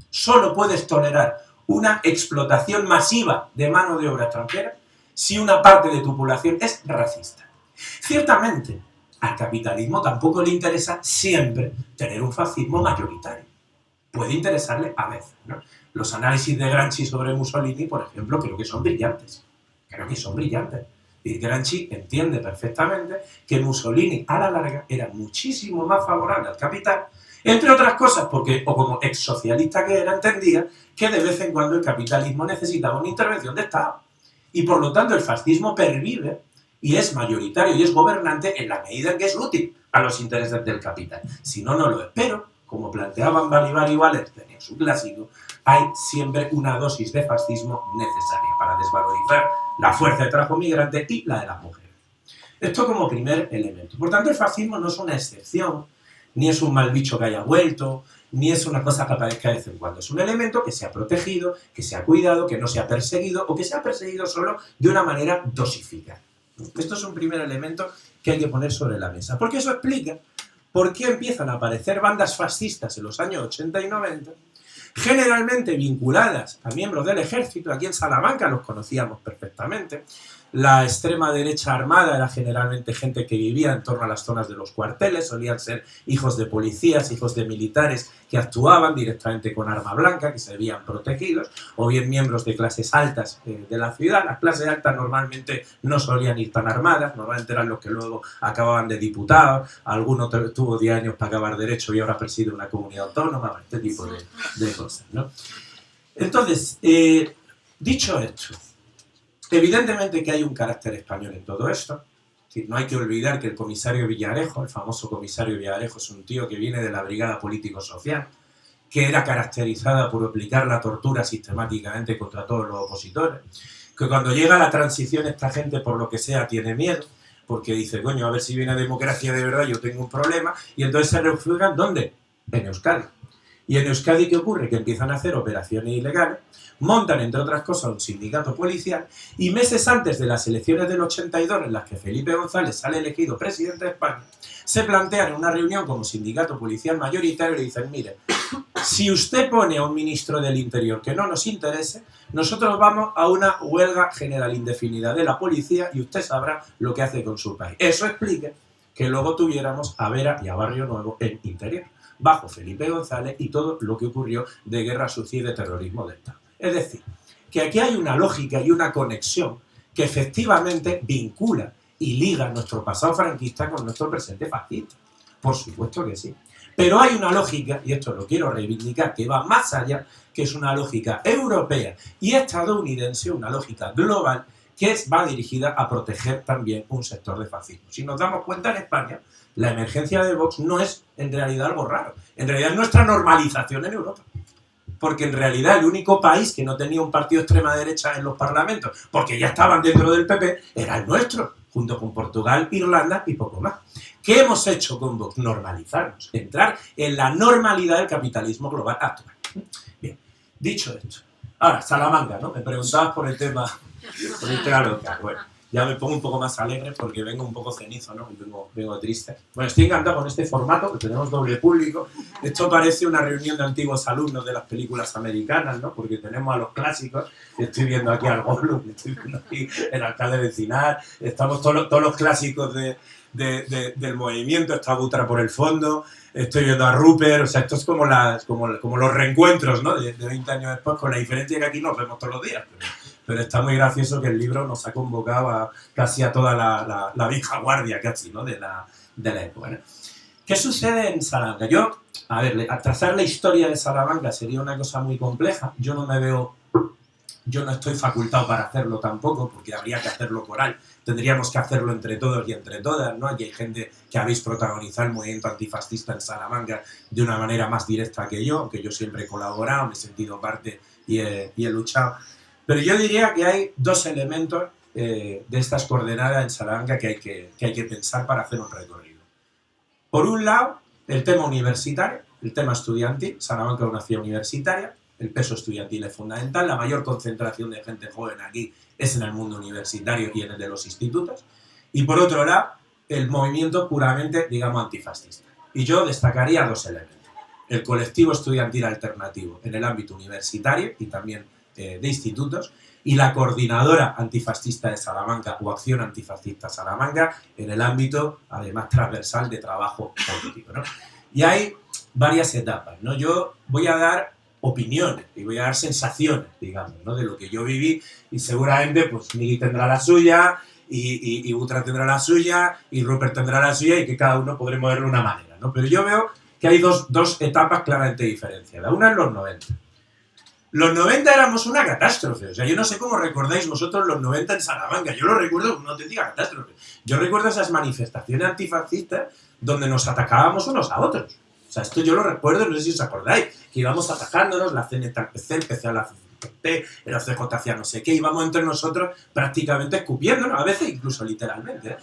Solo puedes tolerar una explotación masiva de mano de obra extranjera si una parte de tu población es racista. Ciertamente, al capitalismo tampoco le interesa siempre tener un fascismo mayoritario. Puede interesarle a veces, ¿no? Los análisis de Gramsci sobre Mussolini, por ejemplo, creo que son brillantes. Creo que son brillantes. Y Gramsci entiende perfectamente que Mussolini, a la larga, era muchísimo más favorable al capital, entre otras cosas porque, o como ex-socialista que era, entendía que de vez en cuando el capitalismo necesitaba una intervención de Estado. Y por lo tanto el fascismo pervive y es mayoritario y es gobernante en la medida en que es útil a los intereses del capital. Si no, no lo es. Pero, como planteaban Balibar y Wallerstein en su clásico, hay siempre una dosis de fascismo necesaria para desvalorizar la fuerza de trabajo migrante y la de las mujeres. Esto como primer elemento. Por tanto, el fascismo no es una excepción, ni es un mal bicho que haya vuelto, ni es una cosa que aparezca de vez en cuando. Es un elemento que se ha protegido, que se ha cuidado, que no se ha perseguido o que se ha perseguido solo de una manera dosificada. Esto es un primer elemento que hay que poner sobre la mesa, porque eso explica por qué empiezan a aparecer bandas fascistas en los años 80 y 90, generalmente vinculadas a miembros del ejército. Aquí en Salamanca los conocíamos perfectamente. La extrema derecha armada era generalmente gente que vivía en torno a las zonas de los cuarteles, solían ser hijos de policías, hijos de militares que actuaban directamente con arma blanca, que se veían protegidos, o bien miembros de clases altas de la ciudad. Las clases altas normalmente no solían ir tan armadas, normalmente eran los que luego acababan de diputados, alguno tuvo 10 años para acabar derecho y ahora preside una comunidad autónoma, este tipo de cosas, ¿no? Entonces, dicho esto, evidentemente que hay un carácter español en todo esto. No hay que olvidar que el comisario Villarejo, el famoso comisario Villarejo, es un tío que viene de la brigada político-social, que era caracterizada por aplicar la tortura sistemáticamente contra todos los opositores, que cuando llega la transición esta gente por lo que sea tiene miedo, porque dice, coño, a ver si viene democracia de verdad, yo tengo un problema, y entonces se refugian, ¿dónde? En Euskadi. Y en Euskadi, ¿qué ocurre? Que empiezan a hacer operaciones ilegales, montan, entre otras cosas, un sindicato policial, y meses antes de las elecciones del 82, en las que Felipe González sale elegido presidente de España, se plantean en una reunión como sindicato policial mayoritario y le dicen, mire, si usted pone a un ministro del Interior que no nos interese, nosotros vamos a una huelga general indefinida de la policía y usted sabrá lo que hace con su país. Eso explica que luego tuviéramos a Vera y a Barrio Nuevo en Interior, bajo Felipe González, y todo lo que ocurrió de guerra sucia y de terrorismo de Estado. Es decir, que aquí hay una lógica y una conexión que efectivamente vincula y liga nuestro pasado franquista con nuestro presente fascista. Por supuesto que sí. Pero hay una lógica, y esto lo quiero reivindicar, que va más allá, que es una lógica europea y estadounidense, una lógica global, que va dirigida a proteger también un sector de fascismo. Si nos damos cuenta, en España, la emergencia de Vox no es en realidad algo raro. En realidad es nuestra normalización en Europa. Porque en realidad el único país que no tenía un partido extrema derecha en los parlamentos, porque ya estaban dentro del PP, era el nuestro, junto con Portugal, Irlanda y poco más. ¿Qué hemos hecho con Vox? Normalizarnos, entrar en la normalidad del capitalismo global actual. Bien, dicho esto. Ahora, Salamanca, ¿no? Me preguntabas por el tema local. Bueno, ya me pongo un poco más alegre porque vengo un poco cenizo, ¿no? Vengo triste. Bueno, estoy encantado con este formato, que tenemos doble público. Esto parece una reunión de antiguos alumnos de las películas americanas, ¿no? Porque tenemos a los clásicos. Estoy viendo aquí al Gollum, estoy viendo aquí el alcalde vecinal. Estamos todos los clásicos del movimiento. Está Butra por el fondo. Estoy viendo a Rupert. O sea, esto es como los reencuentros, ¿no? De 20 años después, con la diferencia que aquí nos vemos todos los días. Pero está muy gracioso que el libro nos ha convocado casi a toda la vieja guardia, casi, ¿no? de la época, ¿no? ¿Qué sucede en Salamanca? A trazar la historia de Salamanca sería una cosa muy compleja. Yo no estoy facultado para hacerlo tampoco, porque habría que hacerlo coral. Tendríamos que hacerlo entre todos y entre todas, ¿no? Y hay gente que habéis protagonizado el movimiento antifascista en Salamanca de una manera más directa que yo, aunque yo siempre he colaborado, me he sentido parte y he luchado. Pero yo diría que hay dos elementos de estas coordenadas en Salamanca que hay que pensar para hacer un recorrido. Por un lado, el tema universitario, el tema estudiantil. Salamanca es una ciudad universitaria, el peso estudiantil es fundamental, la mayor concentración de gente joven aquí es en el mundo universitario y en el de los institutos, y por otro lado, el movimiento puramente, digamos, antifascista. Y yo destacaría dos elementos. El colectivo estudiantil alternativo en el ámbito universitario y también de institutos, y la coordinadora antifascista de Salamanca o Acción Antifascista Salamanca en el ámbito, además, transversal de trabajo político, ¿no? Y hay varias etapas, ¿no? Yo voy a dar opiniones y voy a dar sensaciones, digamos, ¿no? De lo que yo viví, y seguramente pues Miguel tendrá la suya, y Butra tendrá la suya, y Rupert tendrá la suya, y que cada uno podremos verlo de una manera, ¿no? Pero yo veo que hay dos etapas claramente diferenciadas. Una en los 90. Los 90 éramos una catástrofe. O sea, yo no sé cómo recordáis vosotros los 90 en Salamanca. Yo lo recuerdo como una auténtica catástrofe. Yo recuerdo esas manifestaciones antifascistas donde nos atacábamos unos a otros. O sea, esto yo lo recuerdo, no sé si os acordáis, que íbamos atacándonos, la CNT al PC, el PC a la CNT, el CJ hacia no sé qué, íbamos entre nosotros prácticamente escupiéndonos, a veces incluso literalmente, ¿eh?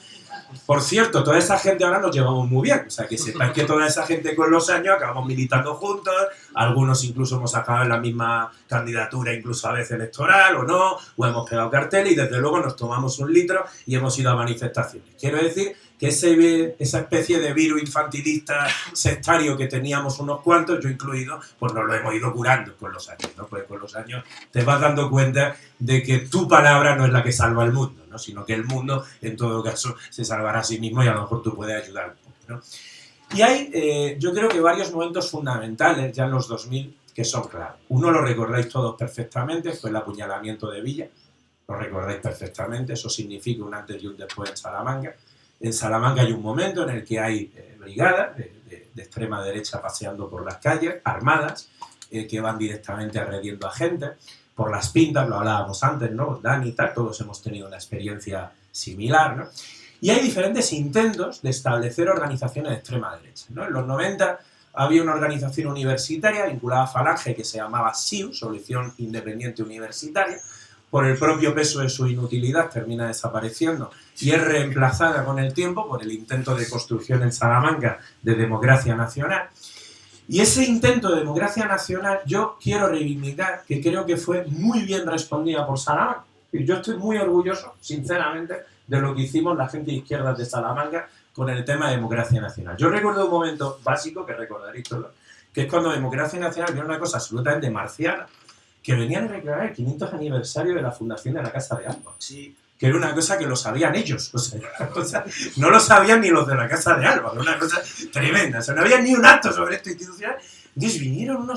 Por cierto, toda esa gente ahora nos llevamos muy bien, o sea, que sepáis que toda esa gente con los años acabamos militando juntos, algunos incluso hemos acabado en la misma candidatura, incluso a veces electoral o no, o hemos pegado carteles y desde luego nos tomamos un litro y hemos ido a manifestaciones. Quiero decir que esa especie de virus infantilista sectario que teníamos unos cuantos, yo incluido, pues nos lo hemos ido curando con los años, ¿no? Porque con los años te vas dando cuenta de que tu palabra no es la que salva el mundo, ¿no? Sino que el mundo, en todo caso, se salvará a sí mismo y a lo mejor tú puedes ayudar un poco, ¿no? Y hay, yo creo que varios momentos fundamentales ya en los 2000 que son claros. Uno lo recordáis todos perfectamente, fue el apuñalamiento de Villa, lo recordáis perfectamente, eso significa un antes y un después en Salamanca. En Salamanca hay un momento en el que hay brigadas de extrema derecha paseando por las calles, armadas, que van directamente agrediendo a gente, por las pintas, lo hablábamos antes, ¿no? Dani y tal, todos hemos tenido una experiencia similar, ¿no? Y hay diferentes intentos de establecer organizaciones de extrema derecha, ¿no? En los 90 había una organización universitaria vinculada a Falange que se llamaba SIU, Solución Independiente Universitaria. Por el propio peso de su inutilidad termina desapareciendo y es reemplazada con el tiempo por el intento de construcción en Salamanca de democracia nacional. Y ese intento de democracia nacional yo quiero reivindicar que creo que fue muy bien respondida por Salamanca. Y yo estoy muy orgulloso, sinceramente, de lo que hicimos la gente de izquierdas de Salamanca con el tema de democracia nacional. Yo recuerdo un momento básico que recordaréis todos, que es cuando democracia nacional era una cosa absolutamente marciana, que venían a declarar el 500 aniversario de la fundación de la Casa de Alba. Sí. Que era una cosa que lo sabían ellos. O sea, no lo sabían ni los de la Casa de Alba. Era una cosa tremenda. O sea, no había ni un acto sobre esto institucional. Entonces vinieron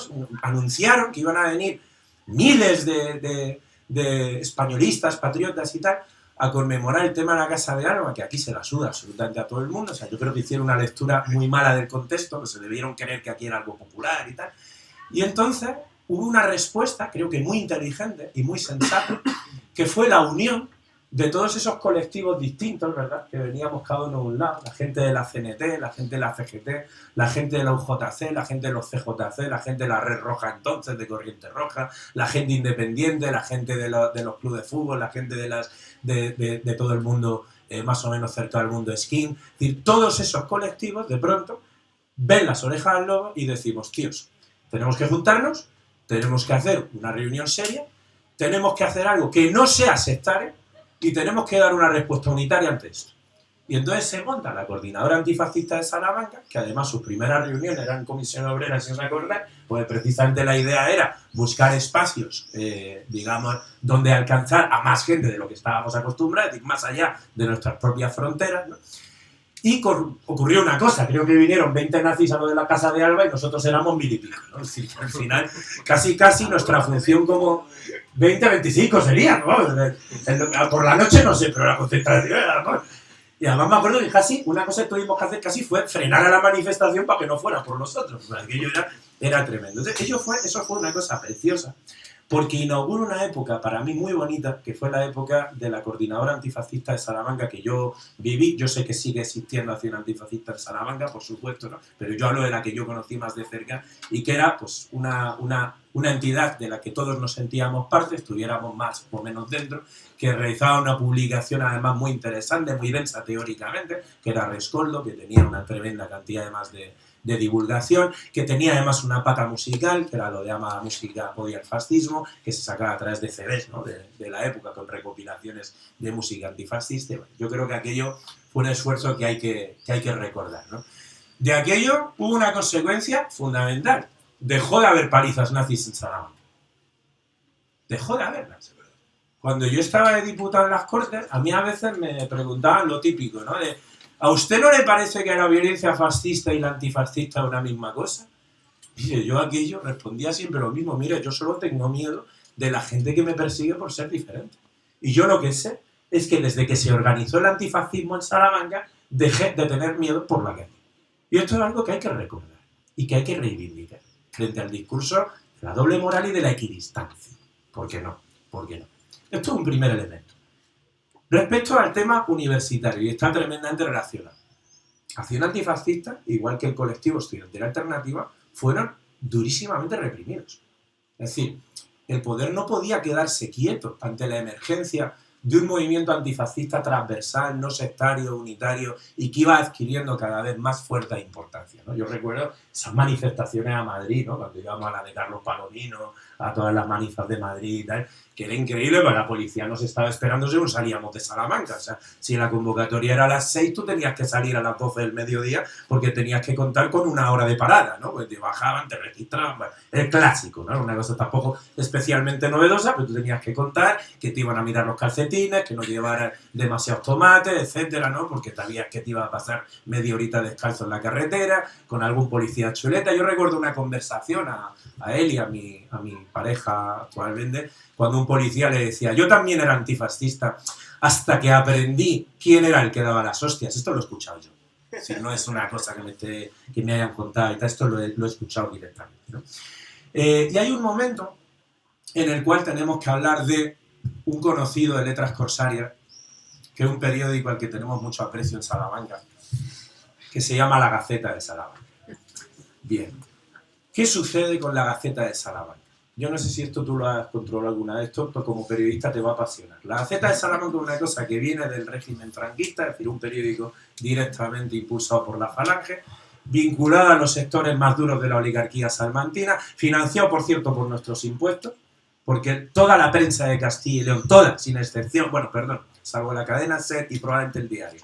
anunciaron que iban a venir miles de españolistas, patriotas y tal, a conmemorar el tema de la Casa de Alba, que aquí se la suda absolutamente a todo el mundo. O sea, yo creo que hicieron una lectura muy mala del contexto, que se debieron creer que aquí era algo popular y tal. Y entonces hubo una respuesta, creo que muy inteligente y muy sensata, que fue la unión de todos esos colectivos distintos, ¿verdad? Que veníamos cada uno de un lado, la gente de la CNT, la gente de la CGT, la gente de la UJC, la gente de los CJC, la gente de la Red Roja entonces, de Corriente Roja, la gente independiente, la gente de los clubes de fútbol, la gente de todo el mundo, más o menos cerca del mundo skin. Es decir, todos esos colectivos, de pronto, ven las orejas al lobo y decimos, tíos, tenemos que juntarnos, tenemos que hacer una reunión seria, tenemos que hacer algo que no sea sectario y tenemos que dar una respuesta unitaria ante esto. Y entonces se monta la Coordinadora Antifascista de Salamanca, que además sus primeras reuniones eran en Comisión Obrera, si os acordáis, pues precisamente la idea era buscar espacios, digamos, donde alcanzar a más gente de lo que estábamos acostumbrados, es decir, más allá de nuestras propias fronteras, ¿no? Y ocurrió una cosa, creo que vinieron 20 nazis a lo de la Casa de Alba y nosotros éramos 1000 y pico, ¿no? Es decir, al final, casi nuestra función como 20, 25 sería, ¿no? Por la noche no sé, pero la concentración era, ¿no? Y además me acuerdo que casi, una cosa que tuvimos que hacer casi fue frenar a la manifestación para que no fuera por nosotros, porque aquello era tremendo. Entonces, eso fue una cosa preciosa, porque inauguró una época para mí muy bonita, que fue la época de la Coordinadora Antifascista de Salamanca, que yo viví. Yo sé que sigue existiendo Acción Antifascista en Salamanca, por supuesto, ¿no? Pero yo hablo de la que yo conocí más de cerca, y que era pues una entidad de la que todos nos sentíamos parte, estuviéramos más o menos dentro, que realizaba una publicación además muy interesante, muy densa teóricamente, que era Rescoldo, que tenía una tremenda cantidad además de de divulgación, que tenía además una pata musical, que era lo de Ama Música Odia el Fascismo, que se sacaba a través de CDs, ¿no? de la época, con recopilaciones de música antifascista. Bueno, yo creo que aquello fue un esfuerzo que hay que recordar, ¿no? De aquello hubo una consecuencia fundamental. Dejó de haber palizas nazis en Salamanca. Dejó de haberlas. Cuando yo estaba de diputado en las Cortes, a mí a veces me preguntaban lo típico, ¿no? De, ¿a usted no le parece que la violencia fascista y la antifascista es una misma cosa? Y yo aquello respondía siempre lo mismo. Mire, yo solo tengo miedo de la gente que me persigue por ser diferente. Y yo lo que sé es que desde que se organizó el antifascismo en Salamanca, dejé de tener miedo por la calle. Y esto es algo que hay que recordar y que hay que reivindicar frente al discurso de la doble moral y de la equidistancia. ¿Por qué no? ¿Por qué no? Esto es un primer elemento. Respecto al tema universitario, y está tremendamente relacionado. Acción Antifascista, igual que el colectivo estudiantil alternativa, fueron durísimamente reprimidos. Es decir, el poder no podía quedarse quieto ante la emergencia de un movimiento antifascista transversal, no sectario, unitario, y que iba adquiriendo cada vez más fuerza e importancia, ¿no? Yo recuerdo esas manifestaciones a Madrid, ¿no? Cuando íbamos a la de Carlos Palomino, a todas las manifas de Madrid y tal, que era increíble, pero la policía nos estaba esperando según salíamos de Salamanca. O sea, si la convocatoria era a las 6, tú tenías que salir a las 12 del mediodía porque tenías que contar con una hora de parada, ¿no? Pues te bajaban, te registraban, bueno, el clásico, ¿no? Una cosa tampoco especialmente novedosa, pero tú tenías que contar que te iban a mirar los calcetines, que no llevaran demasiados tomates, etcétera, ¿no? Porque sabías que te iba a pasar media horita descalzo en la carretera, con algún policía chuleta. Yo recuerdo una conversación a él y a mi pareja actualmente, cuando un policía le decía, yo también era antifascista, hasta que aprendí quién era el que daba las hostias. Esto lo he escuchado yo. Si no es una cosa que me hayan contado, y tal, esto lo he escuchado directamente, ¿no? Y hay un momento en el cual tenemos que hablar de un conocido de Letras Corsarias, que es un periódico al que tenemos mucho aprecio en Salamanca, que se llama La Gaceta de Salamanca. Bien. ¿Qué sucede con La Gaceta de Salamanca? Yo no sé si esto tú lo has controlado alguna vez, esto como periodista te va a apasionar. La Gaceta de Salamanca es una cosa que viene del régimen franquista, es decir, un periódico directamente impulsado por la Falange, vinculado a los sectores más duros de la oligarquía salmantina, financiado, por cierto, por nuestros impuestos, porque toda la prensa de Castilla y León, toda, sin excepción, bueno, perdón, salvo la cadena SER y probablemente el diario,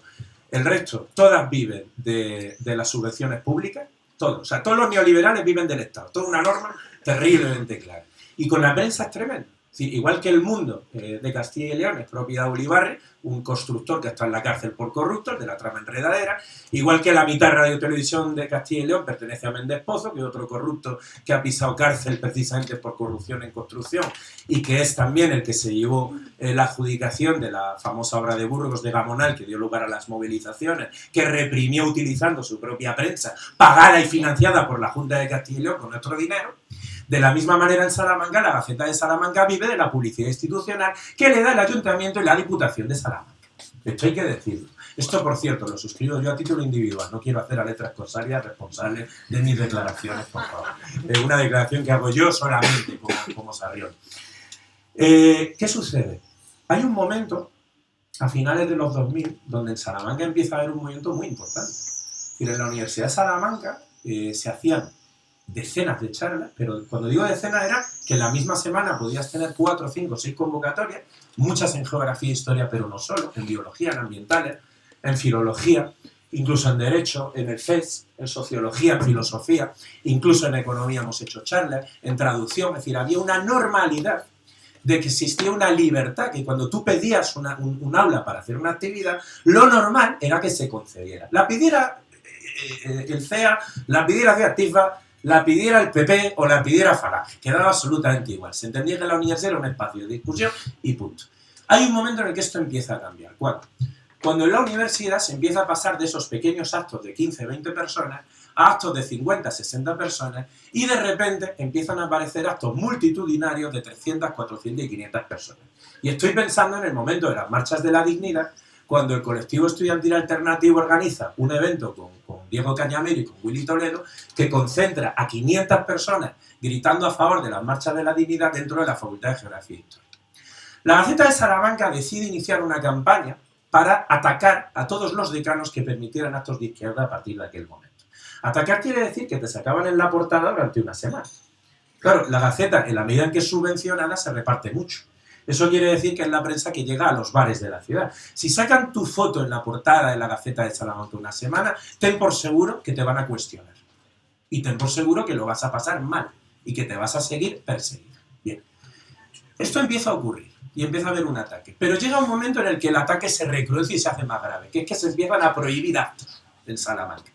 el resto, todas viven de las subvenciones públicas, todos, o sea, todos los neoliberales viven del Estado, toda una norma terriblemente clara. Y con la prensa es tremendo. Es decir, igual que El Mundo de Castilla y León es propiedad de Ulibarri, un constructor que está en la cárcel por corrupto, de la trama enredadera, igual que la mitad de Radio Televisión de Castilla y León pertenece a Méndez Pozo, que es otro corrupto que ha pisado cárcel precisamente por corrupción en construcción, y que es también el que se llevó la adjudicación de la famosa obra de Burgos de Gamonal, que dio lugar a las movilizaciones, que reprimió utilizando su propia prensa, pagada y financiada por la Junta de Castilla y León con nuestro dinero. De la misma manera en Salamanca, la Gaceta de Salamanca vive de la publicidad institucional que le da el Ayuntamiento y la Diputación de Salamanca. Esto hay que decirlo. Esto, por cierto, lo suscribo yo a título individual. No quiero hacer a Letras Corsarias responsable de mis declaraciones, por favor. Es una declaración que hago yo solamente como Sarrión. ¿Qué sucede? Hay un momento, a finales de los 2000, donde en Salamanca empieza a haber un movimiento muy importante. Es decir, en la Universidad de Salamanca se hacían decenas de charlas, pero cuando digo decenas era que en la misma semana podías tener 4, 5, 6 convocatorias, muchas en geografía e historia, pero no solo, en biología, en ambientales, en filología, incluso en derecho, en el FES, en sociología, en filosofía, incluso en economía hemos hecho charlas, en traducción, es decir, había una normalidad de que existía una libertad, que cuando tú pedías un aula para hacer una actividad, lo normal era que se concediera. La pidiera el CEA, la pidiera CEATIFA, la pidiera el PP o la pidiera Falange, quedaba absolutamente igual. Se entendía que la universidad era un espacio de discusión y punto. Hay un momento en el que esto empieza a cambiar. ¿Cuándo? Cuando en la universidad se empieza a pasar de esos pequeños actos de 15, 20 personas a actos de 50, 60 personas y de repente empiezan a aparecer actos multitudinarios de 300, 400 y 500 personas. Y estoy pensando en el momento de las marchas de la dignidad, cuando el colectivo estudiantil alternativo organiza un evento con Diego Cañamero y con Willy Toledo que concentra a 500 personas gritando a favor de las marchas de la dignidad dentro de la Facultad de Geografía e Historia. La Gaceta de Salamanca decide iniciar una campaña para atacar a todos los decanos que permitieran actos de izquierda a partir de aquel momento. Atacar quiere decir que te sacaban en la portada durante una semana. Claro, la Gaceta, en la medida en que es subvencionada, se reparte mucho. Eso quiere decir que es la prensa que llega a los bares de la ciudad. Si sacan tu foto en la portada de la Gaceta de Salamanca una semana, ten por seguro que te van a cuestionar. Y ten por seguro que lo vas a pasar mal y que te vas a seguir perseguido. Bien. Esto empieza a ocurrir y empieza a haber un ataque. Pero llega un momento en el que el ataque se recrudece y se hace más grave, que es que se empiezan a prohibir actos en Salamanca.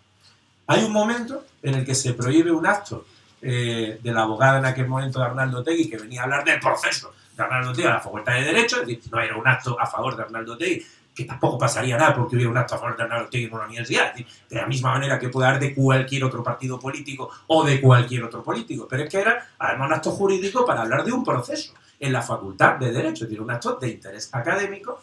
Hay un momento en el que se prohíbe un acto de la abogada en aquel momento de Arnaldo Otegi, que venía a hablar del proceso de Arnaldo Otegi a la Facultad de Derecho, es decir, no era un acto a favor de Arnaldo Otegi, que tampoco pasaría nada porque hubiera un acto a favor de Arnaldo Otegi en una universidad, es decir, de la misma manera que puede haber de cualquier otro partido político o de cualquier otro político, pero es que era además un acto jurídico para hablar de un proceso en la Facultad de Derecho, es decir, un acto de interés académico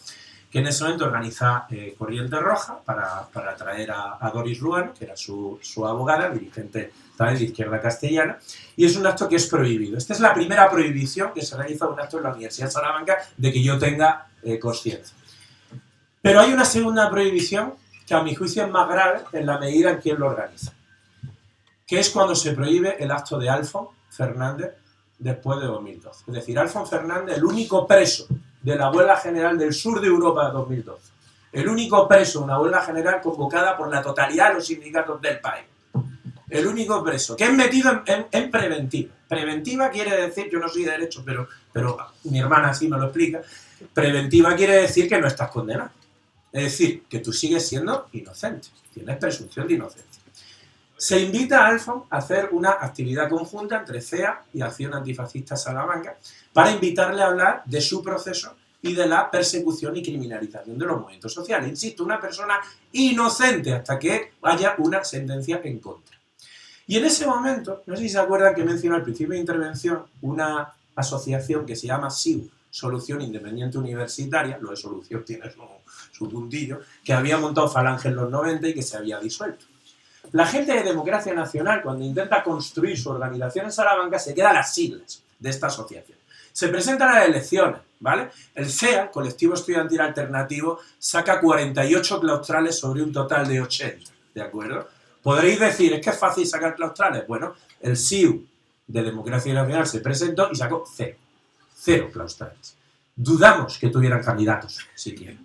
que en ese momento organiza Corriente Roja para traer a Doris Ruano, que era su abogada, dirigente también de Izquierda Castellana, y es un acto que es prohibido. Esta es la primera prohibición que se realiza un acto en la Universidad de Salamanca de que yo tenga conciencia. Pero hay una segunda prohibición que a mi juicio es más grave en la medida en que lo organiza, que es cuando se prohíbe el acto de Alfon Fernández después de 2012. Es decir, Alfon Fernández, el único preso de la huelga general del sur de Europa de 2012, el único preso de una huelga general convocada por la totalidad de los sindicatos del país, el único preso, que es metido en preventiva. Preventiva quiere decir, yo no soy de derecho, pero mi hermana sí me lo explica, preventiva quiere decir que no estás condenado. Es decir, que tú sigues siendo inocente, tienes presunción de inocencia. Se invita a Alfon a hacer una actividad conjunta entre CEA y Acción Antifascista Salamanca para invitarle a hablar de su proceso y de la persecución y criminalización de los movimientos sociales. Insisto, una persona inocente hasta que haya una sentencia en contra. Y en ese momento, no sé si se acuerdan que mencioné al principio de intervención una asociación que se llama SIU, Solución Independiente Universitaria, lo de solución tiene su puntillo, que había montado Falange en los 90 y que se había disuelto. La gente de Democracia Nacional, cuando intenta construir su organización en Salamanca, se queda a las siglas de esta asociación. Se presentan a las elecciones, ¿vale? El CEA, Colectivo Estudiantil Alternativo, saca 48 claustrales sobre un total de 80, ¿de acuerdo? Podréis decir, es que es fácil sacar claustrales. Bueno, el SIU de Democracia Nacional se presentó y sacó cero claustrales. Dudamos que tuvieran candidatos, siquiera.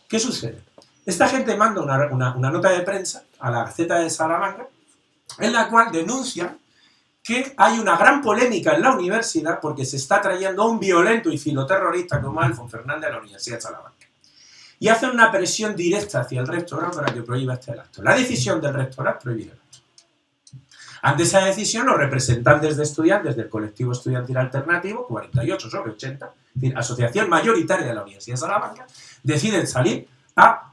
¿Qué sucede? Esta gente manda una nota de prensa a la Gaceta de Salamanca en la cual denuncian que hay una gran polémica en la universidad porque se está trayendo a un violento y filoterrorista como Alfon Fernández a la Universidad de Salamanca. Y hacen una presión directa hacia el rectorado para que prohíba este acto. La decisión del rectorado es prohibir el acto. Ante esa decisión, los representantes de estudiantes del colectivo estudiantil alternativo, 48 sobre 80, es decir, asociación mayoritaria de la Universidad de Salamanca, deciden salir a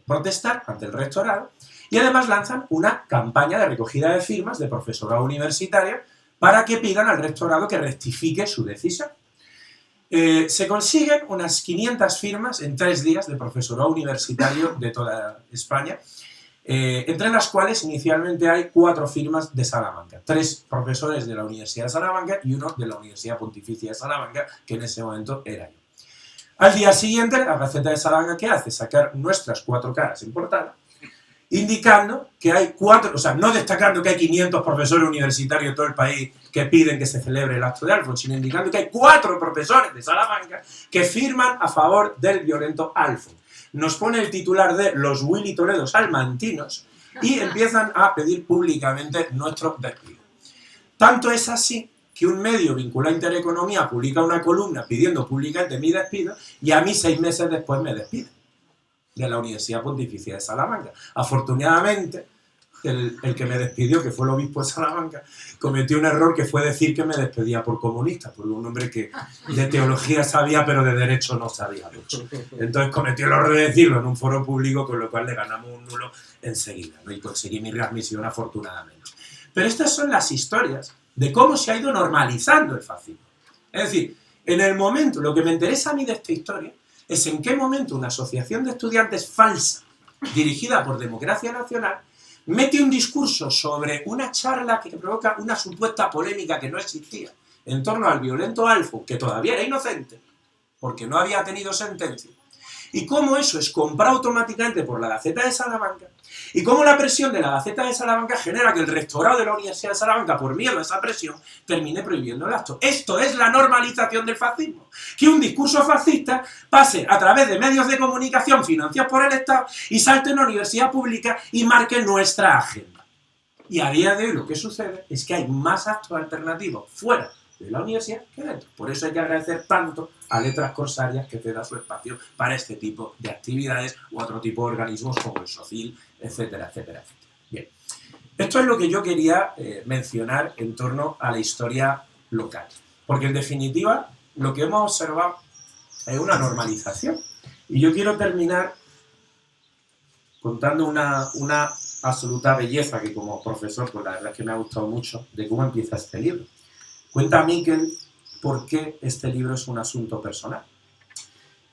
protestar ante el rectorado y además lanzan una campaña de recogida de firmas de profesorado universitario para que pidan al rectorado que rectifique su decisión. Se consiguen unas 500 firmas en 3 días de profesorado universitario de toda España, entre las cuales inicialmente hay 4 firmas de Salamanca, 3 profesores de la Universidad de Salamanca y 1 de la Universidad Pontificia de Salamanca, que en ese momento era yo. Al día siguiente, la Gaceta de Salamanca, ¿qué hace? Sacar nuestras 4 caras en portada, indicando que hay 4, o sea, no destacando que hay 500 profesores universitarios de todo el país que piden que se celebre el acto de Alfon, sino indicando que hay 4 profesores de Salamanca que firman a favor del violento Alfon. Nos pone el titular de los Willy Toledo salmantinos y empiezan a pedir públicamente nuestro despido. Tanto es así que un medio vinculado a Intereconomía publica una columna pidiendo públicamente mi despido y a mí 6 meses después me despiden de la Universidad Pontificia de Salamanca. Afortunadamente, el que me despidió, que fue el obispo de Salamanca, cometió un error que fue decir que me despedía por comunista, porque un hombre que de teología sabía, pero de derecho no sabía mucho. Entonces cometió el error de decirlo en un foro público, con lo cual le ganamos un nulo enseguida, ¿no? Y conseguí mi readmisión afortunadamente. Pero estas son las historias de cómo se ha ido normalizando el fascismo. Es decir, en el momento, lo que me interesa a mí de esta historia es en qué momento una asociación de estudiantes falsa, dirigida por Democracia Nacional, mete un discurso sobre una charla que provoca una supuesta polémica que no existía en torno al violento Alfon, que todavía era inocente, porque no había tenido sentencia, y cómo eso es comprado automáticamente por la Gaceta de Salamanca, y cómo la presión de la Gaceta de Salamanca genera que el rectorado de la Universidad de Salamanca, por miedo a esa presión, termine prohibiendo el acto. Esto es la normalización del fascismo. Que un discurso fascista pase a través de medios de comunicación financiados por el Estado y salte en una universidad pública y marque nuestra agenda. Y a día de hoy lo que sucede es que hay más actos alternativos fuera de la universidad que dentro. Por eso hay que agradecer tanto a Letras Corsarias que te da su espacio para este tipo de actividades u otro tipo de organismos como el SOCIL, etcétera, etcétera, etcétera. Bien, esto es lo que yo quería mencionar en torno a la historia local. Porque en definitiva lo que hemos observado es una normalización. Y yo quiero terminar contando una absoluta belleza que como profesor, pues la verdad es que me ha gustado mucho, de cómo empieza este libro. Cuenta Miquel por qué este libro es un asunto personal.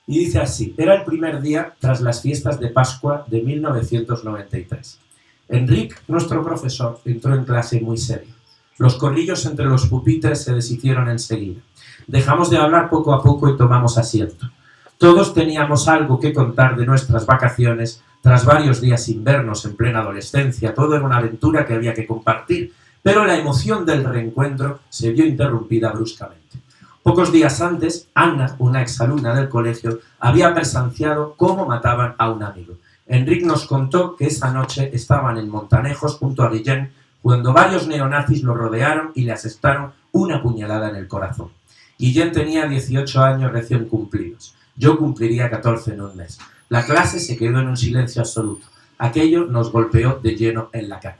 Y dice así: era el primer día tras las fiestas de Pascua de 1993. Enric, nuestro profesor, entró en clase muy serio. Los corrillos entre los pupitres se deshicieron enseguida. Dejamos de hablar poco a poco y tomamos asiento. Todos teníamos algo que contar de nuestras vacaciones tras varios días sin vernos en plena adolescencia. Todo era una aventura que había que compartir. Pero la emoción del reencuentro se vio interrumpida bruscamente. Pocos días antes, Anna, una exalumna del colegio, había presenciado cómo mataban a un amigo. Enric nos contó que esa noche estaban en Montanejos junto a Guillén cuando varios neonazis lo rodearon y le asestaron una puñalada en el corazón. Guillén tenía 18 años recién cumplidos. Yo cumpliría 14 en un mes. La clase se quedó en un silencio absoluto. Aquello nos golpeó de lleno en la cara.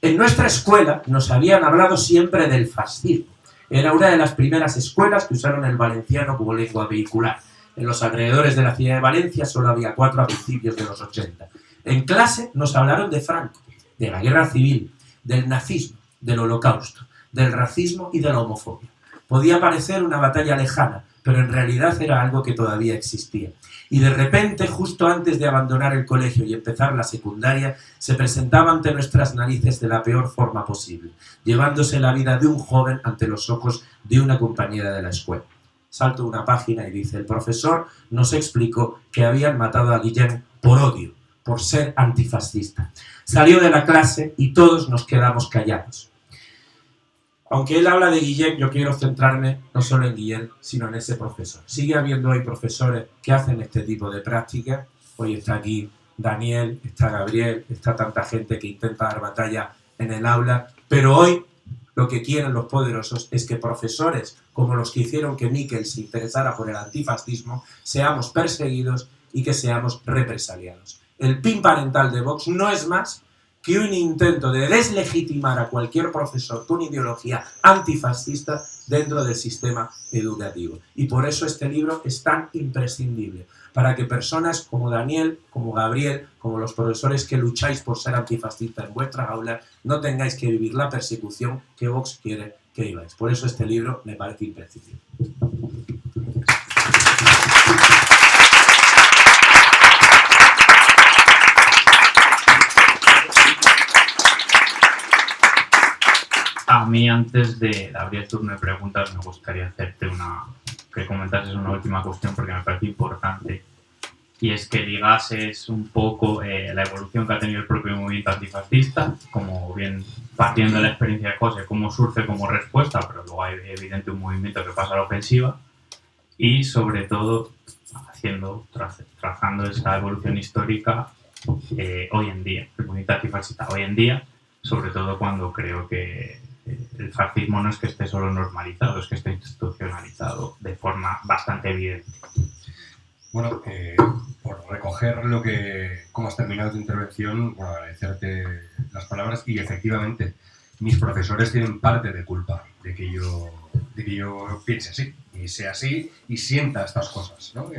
En nuestra escuela nos habían hablado siempre del fascismo. Era una de las primeras escuelas que usaron el valenciano como lengua vehicular. En los alrededores de la ciudad de Valencia solo había 4 a principios de los 80. En clase nos hablaron de Franco, de la guerra civil, del nazismo, del holocausto, del racismo y de la homofobia. Podía parecer una batalla lejana, pero en realidad era algo que todavía existía. Y de repente, justo antes de abandonar el colegio y empezar la secundaria, se presentaba ante nuestras narices de la peor forma posible, llevándose la vida de un joven ante los ojos de una compañera de la escuela. Salto una página y dice: el profesor nos explicó que habían matado a Guillén por odio, por ser antifascista. Salió de la clase y todos nos quedamos callados. Aunque él habla de Guillén, yo quiero centrarme no solo en Guillén, sino en ese profesor. Sigue habiendo hoy profesores que hacen este tipo de prácticas. Hoy está aquí Daniel, está Gabriel, está tanta gente que intenta dar batalla en el aula. Pero hoy lo que quieren los poderosos es que profesores como los que hicieron que Miquel se interesara por el antifascismo seamos perseguidos y que seamos represaliados. El PIN parental de Vox no es más que un intento de deslegitimar a cualquier profesor con ideología antifascista dentro del sistema educativo. Y por eso este libro es tan imprescindible, para que personas como Daniel, como Gabriel, como los profesores que lucháis por ser antifascistas en vuestras aulas, no tengáis que vivir la persecución que Vox quiere que viváis. Por eso este libro me parece imprescindible. A mí, antes de abrir el turno de preguntas, me gustaría hacerte que comentases una última cuestión porque me parece importante, y es que ligases un poco la evolución que ha tenido el propio movimiento antifascista, como bien partiendo de la experiencia de José, cómo surge como respuesta, pero luego hay evidente un movimiento que pasa a la ofensiva, y sobre todo trazando esa evolución histórica hoy en día, el movimiento antifascista hoy en día, sobre todo cuando creo que el fascismo no es que esté solo normalizado, es que esté institucionalizado de forma bastante evidente. Bueno, por recoger cómo has terminado tu intervención, bueno, agradecerte las palabras, y efectivamente mis profesores tienen parte de culpa de que yo piense así, y sea así, y sienta estas cosas, ¿no?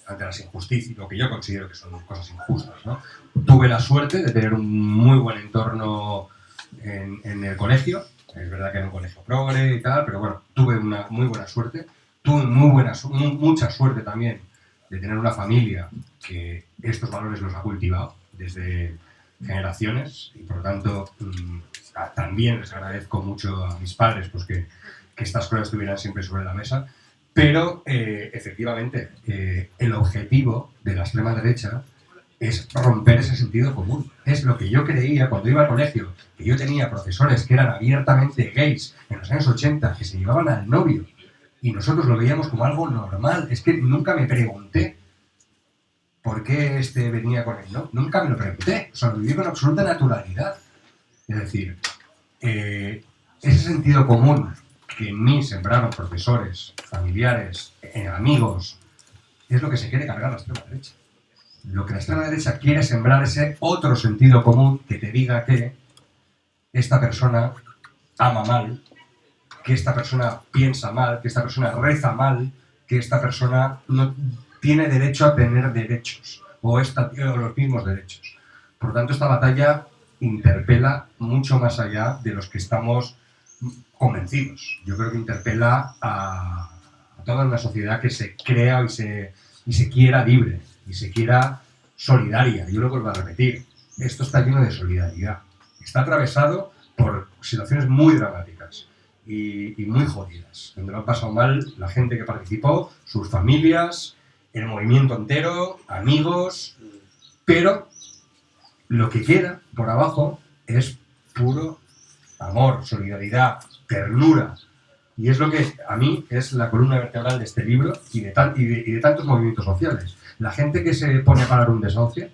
Ante las injusticias, lo que yo considero que son cosas injustas, ¿no? Tuve la suerte de tener un muy buen entorno en el colegio. Es verdad que era un colegio progre y tal, pero bueno, tuve una muy buena suerte. Tuve mucha suerte también de tener una familia que estos valores los ha cultivado desde generaciones, y por lo tanto también les agradezco mucho a mis padres pues que estas cosas estuvieran siempre sobre la mesa. Pero, efectivamente, el objetivo de la extrema derecha es romper ese sentido común. Es lo que yo creía cuando iba al colegio, que yo tenía profesores que eran abiertamente gays en los años 80, que se llevaban al novio, y nosotros lo veíamos como algo normal. Es que nunca me pregunté por qué este venía con él, ¿no? Nunca me lo pregunté. O sea, lo viví con absoluta naturalidad. Es decir, ese sentido común que en mí sembraron profesores, familiares, amigos, es lo que se quiere cargar la extrema derecha. Lo que la extrema derecha quiere sembrar ese otro sentido común que te diga que esta persona ama mal, que esta persona piensa mal, que esta persona reza mal, que esta persona no tiene derecho a tener derechos o los mismos derechos. Por lo tanto, esta batalla interpela mucho más allá de los que estamos convencidos. Yo creo que interpela a toda una sociedad que se crea y se quiera libre y se quiera solidaria. Yo lo vuelvo a repetir, esto está lleno de solidaridad. Está atravesado por situaciones muy dramáticas y muy jodidas, donde lo han pasado mal la gente que participó, sus familias, el movimiento entero, amigos, pero lo que queda por abajo es puro amor, solidaridad, ternura. Y es lo que a mí es la columna vertebral de este libro y de tantos movimientos sociales. La gente que se pone a parar un desahucio,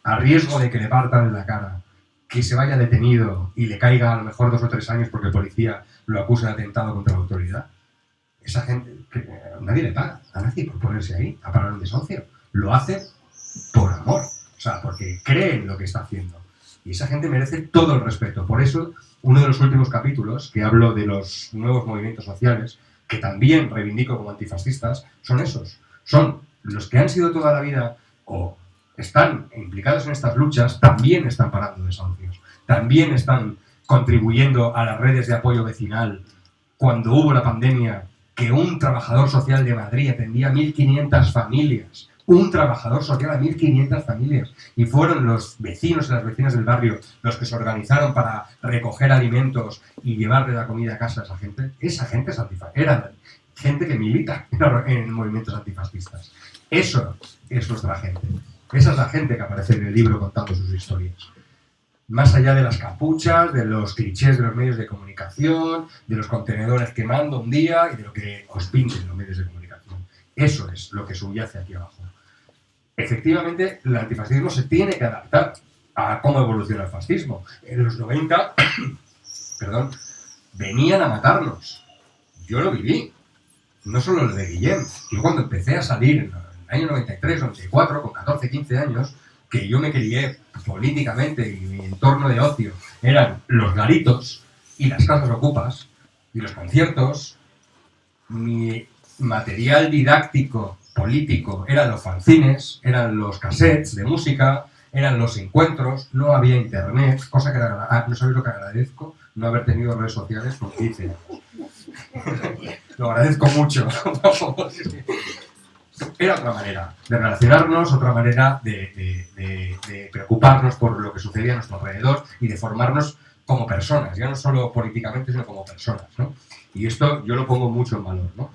a riesgo de que le partan en la cara, que se vaya detenido y le caiga a lo mejor 2 o 3 años porque el policía lo acusa de atentado contra la autoridad, esa gente, nadie le paga a nadie por ponerse ahí a parar un desahucio. Lo hace por amor, o sea, porque cree en lo que está haciendo. Y esa gente merece todo el respeto. Por eso, uno de los últimos capítulos, que hablo de los nuevos movimientos sociales, que también reivindico como antifascistas, son esos. Son los que han sido toda la vida o están implicados en estas luchas, también están parando desahucios. También están contribuyendo a las redes de apoyo vecinal. Cuando hubo la pandemia, que un trabajador social de Madrid atendía 1.500 familias. Un trabajador social a 1.500 familias. Y fueron los vecinos y las vecinas del barrio los que se organizaron para recoger alimentos y llevarle la comida a casa a esa gente. Esa gente es antifascista. Era gente que milita en movimientos antifascistas. Eso es nuestra gente. Esa es la gente que aparece en el libro contando sus historias. Más allá de las capuchas, de los clichés de los medios de comunicación, de los contenedores quemando un día y de lo que os pinten los medios de comunicación. Eso es lo que subyace aquí abajo. Efectivamente, el antifascismo se tiene que adaptar a cómo evoluciona el fascismo. En los 90, venían a matarnos. Yo lo viví. No solo lo de Guillem. Yo cuando empecé a salir en el año 93, 94, con 14, 15 años, que yo me crié políticamente y mi entorno de ocio eran los garitos y las casas ocupas y los conciertos, mi material didáctico político eran los fanzines, eran los cassettes de música, eran los encuentros, no había internet, cosa que no sabéis lo que agradezco, no haber tenido redes sociales con 15 años. Lo agradezco mucho. Era otra manera de relacionarnos, otra manera de preocuparnos por lo que sucedía a nuestro alrededor y de formarnos como personas, ya no solo políticamente, sino como personas, ¿no? Y esto yo lo pongo mucho en valor, ¿no?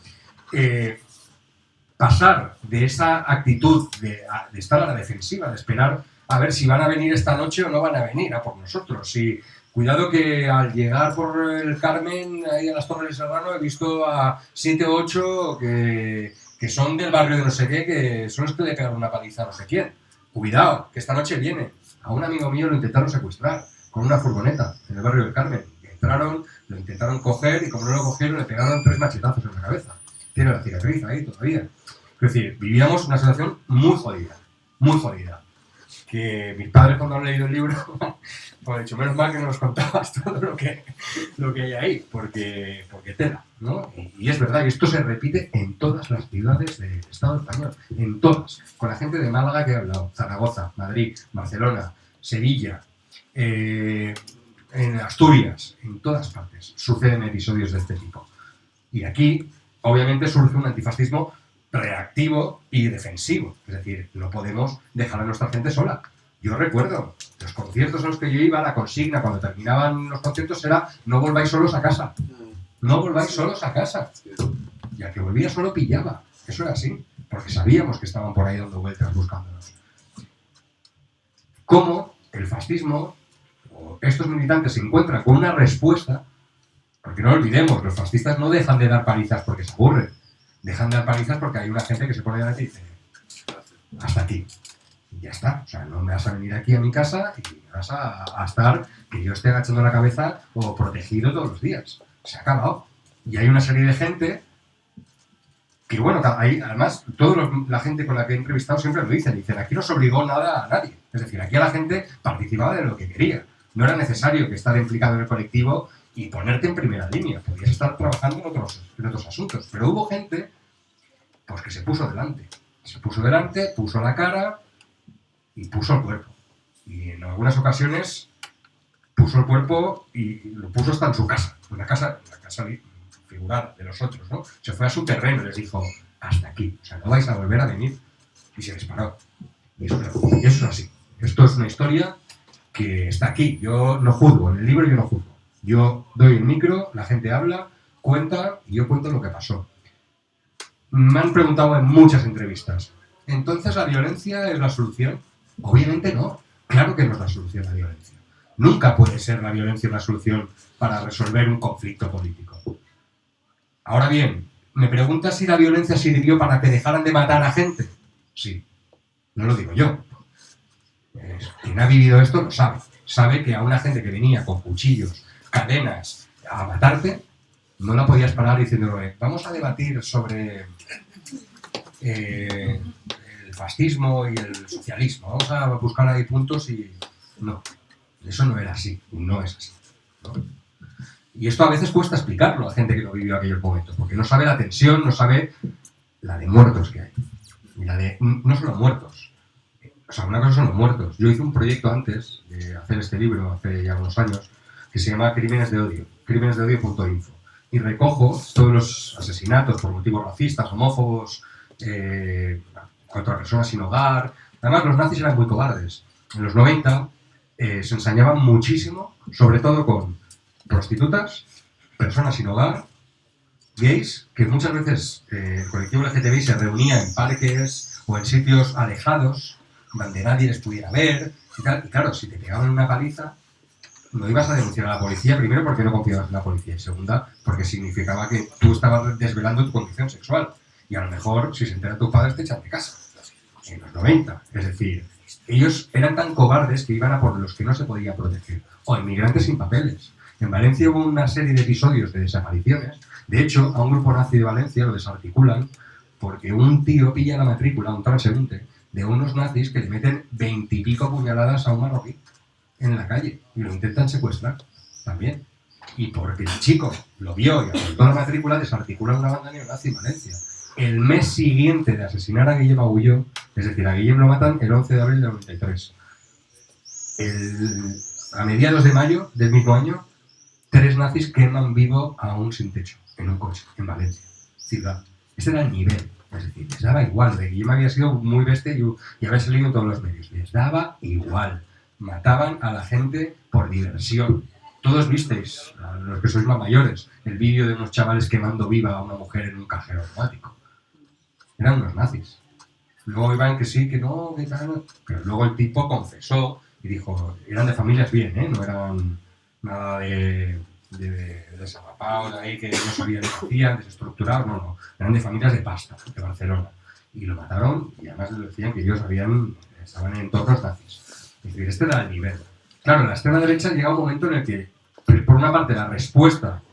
Pasar de esa actitud de estar a la defensiva, de esperar a ver si van a venir esta noche o no van a venir a por nosotros. Y cuidado que al llegar por el Carmen, ahí a las Torres de Serrano, he visto a 7 o 8 que son del barrio de no sé qué, que son los que le pegaron una paliza a no sé quién. Cuidado, que esta noche viene. A un amigo mío lo intentaron secuestrar con una furgoneta en el barrio del Carmen. Entraron, lo intentaron coger y como no lo cogieron le pegaron 3 machetazos en la cabeza. Tiene la cicatriz ahí todavía. Es decir, vivíamos una situación muy jodida, muy jodida. Que mis padres cuando han leído el libro pues han dicho, menos mal que no nos contabas todo lo que hay ahí, porque tela, ¿no? Y es verdad que esto se repite en todas las ciudades del Estado español, en todas, con la gente de Málaga que he hablado, Zaragoza, Madrid, Barcelona, Sevilla, en Asturias, en todas partes suceden episodios de este tipo. Y aquí, obviamente, surge un antifascismo reactivo y defensivo. Es decir, no podemos dejar a nuestra gente sola. Yo recuerdo, los conciertos a los que yo iba, la consigna cuando terminaban los conciertos era no volváis solos a casa. No volváis solos a casa. y al que volvía solo pillaba. Eso era así, porque sabíamos que estaban por ahí dando vueltas buscándonos. Cómo el fascismo o estos militantes se encuentran con una respuesta, porque no lo olvidemos, los fascistas no dejan de dar palizas porque se aburren, dejan de dar palizas porque hay una gente que se pone delante y dice, hasta aquí. Y ya está, o sea, no me vas a venir aquí a mi casa y me vas a estar que yo esté agachando la cabeza o protegido todos los días. Se ha acabado. Y hay una serie de gente que, bueno, ahí, además, toda la gente con la que he entrevistado siempre lo dicen, aquí no se obligó nada a nadie. Es decir, aquí a la gente participaba de lo que quería. No era necesario que estar implicado en el colectivo y ponerte en primera línea. Podías estar trabajando en otros asuntos. Pero hubo gente pues, que se puso delante. Se puso delante, puso la cara y puso el cuerpo. Y en algunas ocasiones puso el cuerpo y lo puso hasta en su casa. La casa figurada de los otros, ¿no? Se fue a su terreno y les dijo, hasta aquí. O sea, no vais a volver a venir. Y se disparó. Y eso es así. Esto es una historia que está aquí. Yo no juzgo. En el libro yo no juzgo. Yo doy el micro, la gente habla, cuenta y yo cuento lo que pasó. Me han preguntado en muchas entrevistas, ¿entonces la violencia es la solución? Obviamente no. Claro que no es la solución la violencia. Nunca puede ser la violencia una solución para resolver un conflicto político. Ahora bien, ¿me preguntas si la violencia sirvió para que dejaran de matar a gente? Sí. No lo digo yo. Quien ha vivido esto lo sabe. Sabe que a una gente que venía con cuchillos, cadenas, a matarte, no la podías parar diciéndole, vamos a debatir sobre el fascismo y el socialismo. Vamos a buscar ahí puntos y... No. Eso no era así. No es así. ¿No? Y esto a veces cuesta explicarlo a gente que no vivió aquellos momentos, porque no sabe la tensión, no sabe la de muertos que hay. Y la de... No solo muertos. O sea, una cosa son los muertos. Yo hice un proyecto antes de hacer este libro, hace ya unos años, que se llama Crímenes de Odio, crímenesdeodio.info. Y recojo todos los asesinatos por motivos racistas, homófobos, contra personas sin hogar. Además, los nazis eran muy cobardes. En los 90 se ensañaban muchísimo, sobre todo con prostitutas, personas sin hogar, gays, que muchas veces el colectivo LGTBI se reunía en parques o en sitios alejados, donde nadie les pudiera ver, y tal. Y claro, si te pegaban una paliza, no ibas a denunciar a la policía, primero porque no confiabas en la policía, y segunda, porque significaba que tú estabas desvelando tu condición sexual. Y a lo mejor, si se enteran tus padres, te echan de casa. En los 90. Es decir, ellos eran tan cobardes que iban a por los que no se podía proteger. O inmigrantes sin papeles. En Valencia hubo una serie de episodios de desapariciones. De hecho, a un grupo nazi de Valencia lo desarticulan porque un tío pilla la matrícula, un transeúnte, de unos nazis que le meten 20 y pico puñaladas a un marroquí en la calle y lo intentan secuestrar también. Y porque el chico lo vio y apuntó la matrícula, desarticulan una banda neonazi en Valencia. El mes siguiente de asesinar a Guillem Agulló, es decir, a Guillem lo matan el 11 de abril del 93. A mediados de mayo del mismo año, 3 nazis queman vivo a un sin techo, en un coche, en Valencia, ciudad. Ese era el nivel. Es decir, les daba igual. De Guillem había sido muy bestia y había salido en todos los medios. Les daba igual. Mataban a la gente por diversión. Todos visteis, a los que sois más mayores, el vídeo de unos chavales quemando viva a una mujer en un cajero automático. Eran unos nazis. Luego iban que sí, que no, que tal. Pero luego el tipo confesó y dijo, eran de familias bien, no eran nada de desapapados, de ahí que no sabían lo que hacían, desestructurados, no. Eran de familias de pasta, de Barcelona. Y lo mataron y además les decían que ellos estaban en entornos nazis. Es decir, este era el nivel. Claro, en la extrema derecha llega un momento en el que, por una parte, la respuesta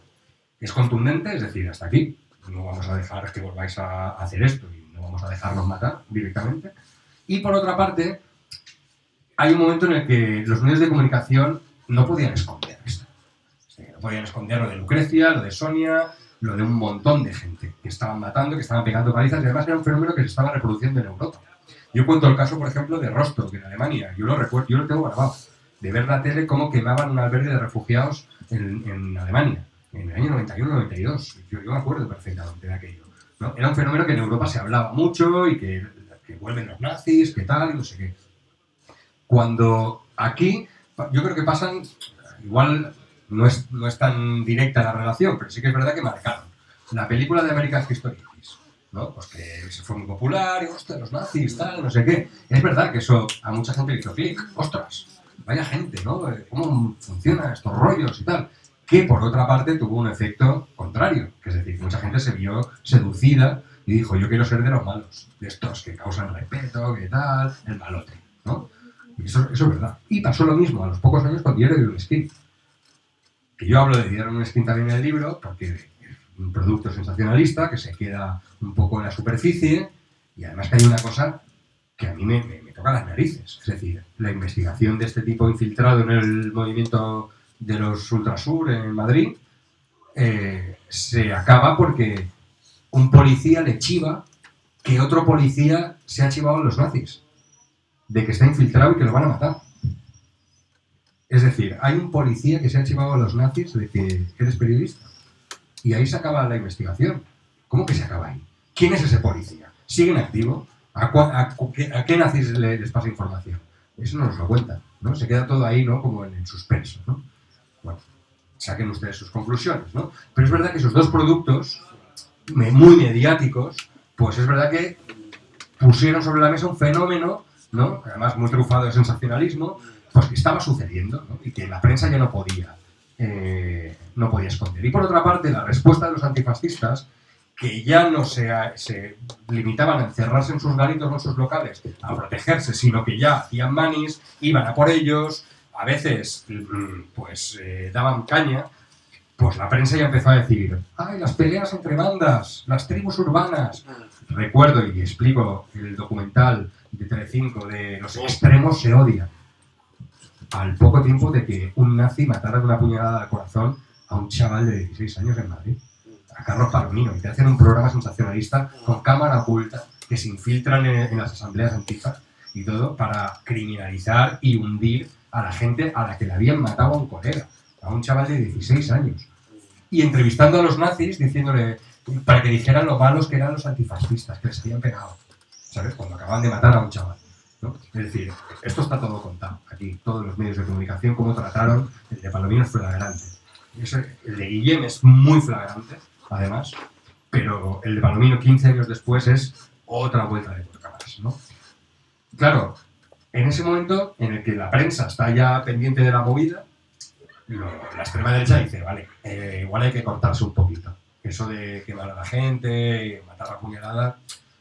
es contundente, es decir, hasta aquí, no vamos a dejar que volváis a hacer esto y no vamos a dejarnos matar directamente. Y por otra parte, hay un momento en el que los medios de comunicación no podían esconder esto. No podían esconder lo de Lucrecia, lo de Sonia, lo de un montón de gente que estaban matando, que estaban pegando palizas, y además era un fenómeno que se estaba reproduciendo en Europa. Yo cuento el caso, por ejemplo, de Rostock, en Alemania. Yo lo recuerdo, yo lo tengo grabado, de ver la tele cómo quemaban un albergue de refugiados en Alemania, en el año 91-92. Yo me acuerdo perfectamente de aquello, ¿no? Era un fenómeno que en Europa se hablaba mucho y que vuelven los nazis, que tal, y no sé qué. Cuando aquí, yo creo que pasan, igual no es tan directa la relación, pero sí que es verdad que marcaron. la película de American History X, ¿no? Pues que se fue muy popular, y hostia, los nazis, tal, no sé qué. Es verdad que eso a mucha gente le hizo clic, ostras, vaya gente, ¿no? ¿Cómo funcionan estos rollos y tal? Que por otra parte tuvo un efecto contrario, que es decir, mucha gente se vio seducida y dijo, yo quiero ser de los malos, de estos que causan respeto, que tal, el malote, ¿no? Y eso es verdad. Y pasó lo mismo a los pocos años con Diario de un Skin. Que yo hablo de Diario de un Skin también en el libro, porque es un producto sensacionalista que se queda un poco en la superficie, y además que hay una cosa que a mí me toca las narices. Es decir, la investigación de este tipo infiltrado en el movimiento de los Ultrasur en Madrid se acaba porque un policía le chiva que otro policía se ha chivado a los nazis, de que está infiltrado y que lo van a matar. Es decir, hay un policía que se ha chivado a los nazis de que eres periodista. Y ahí se acaba la investigación. ¿Cómo que se acaba ahí? ¿Quién es ese policía? ¿Sigue en activo? ¿A qué nazis les pasa información? Eso no nos lo cuentan, ¿no? Se queda todo ahí, ¿no? Como en el suspenso, ¿no? Bueno, saquen ustedes sus conclusiones, ¿no? Pero es verdad que esos dos productos, muy mediáticos, pues es verdad que pusieron sobre la mesa un fenómeno, ¿no? Además muy trufado de sensacionalismo, pues que estaba sucediendo, ¿no? Y que la prensa ya no podía esconder. Y por otra parte, la respuesta de los antifascistas, que ya no se limitaban a encerrarse en sus garitos o en sus locales a protegerse, sino que ya hacían manis, iban a por ellos, a veces pues daban caña, pues la prensa ya empezó a decir, ¡ay, las peleas entre bandas, las tribus urbanas! Recuerdo y explico el documental de Telecinco de Los extremos se odian. Al poco tiempo de que un nazi matara de una puñalada al corazón a un chaval de 16 años en Madrid, a Carlos Palomino, y te hacen un programa sensacionalista con cámara oculta que se infiltran en las asambleas antifas y todo para criminalizar y hundir a la gente a la que le habían matado a un colega, a un chaval de 16 años. Y entrevistando a los nazis diciéndole para que dijeran lo malos que eran los antifascistas, que les habían pegado, ¿sabes? Cuando acaban de matar a un chaval, ¿no? Es decir, esto está todo contado aquí, todos los medios de comunicación, cómo trataron. El de Palomino es flagrante. El de Guillem es muy flagrante, además, pero el de Palomino 15 años después es otra vuelta de tuerca más, ¿no? Claro, en ese momento en el que la prensa está ya pendiente de la movida, la extrema derecha dice, vale, igual hay que cortarse un poquito. Eso de quemar a la gente, matar a puñalada,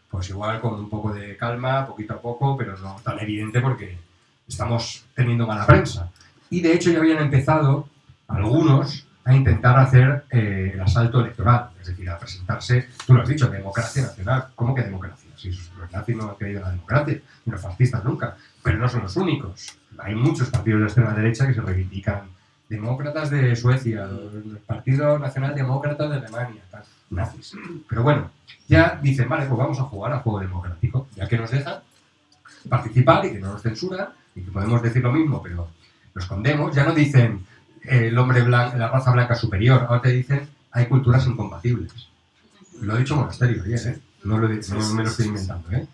pues igual con un poco de calma, poquito a poco, pero no tan evidente porque estamos teniendo mala prensa. Y de hecho ya habían empezado algunos a intentar hacer el asalto electoral, es decir, a presentarse, tú lo has dicho, democracia nacional. ¿Cómo que democracia? Si los nazis no han creído en la democracia, ni los fascistas nunca, pero no son los únicos. Hay muchos partidos de extrema derecha que se reivindican demócratas de Suecia, el Partido Nacional Demócrata de Alemania, tal, nazis. Pero bueno, ya dicen, vale, pues vamos a jugar al juego democrático, ya que nos dejan participar y que no nos censuran y que podemos decir lo mismo, pero lo escondemos. Ya no dicen el hombre blanco, la raza blanca superior, ahora te dicen hay culturas incompatibles. Lo ha dicho Monasterio ayer, ¿eh? No me lo estoy inventando, ¿eh?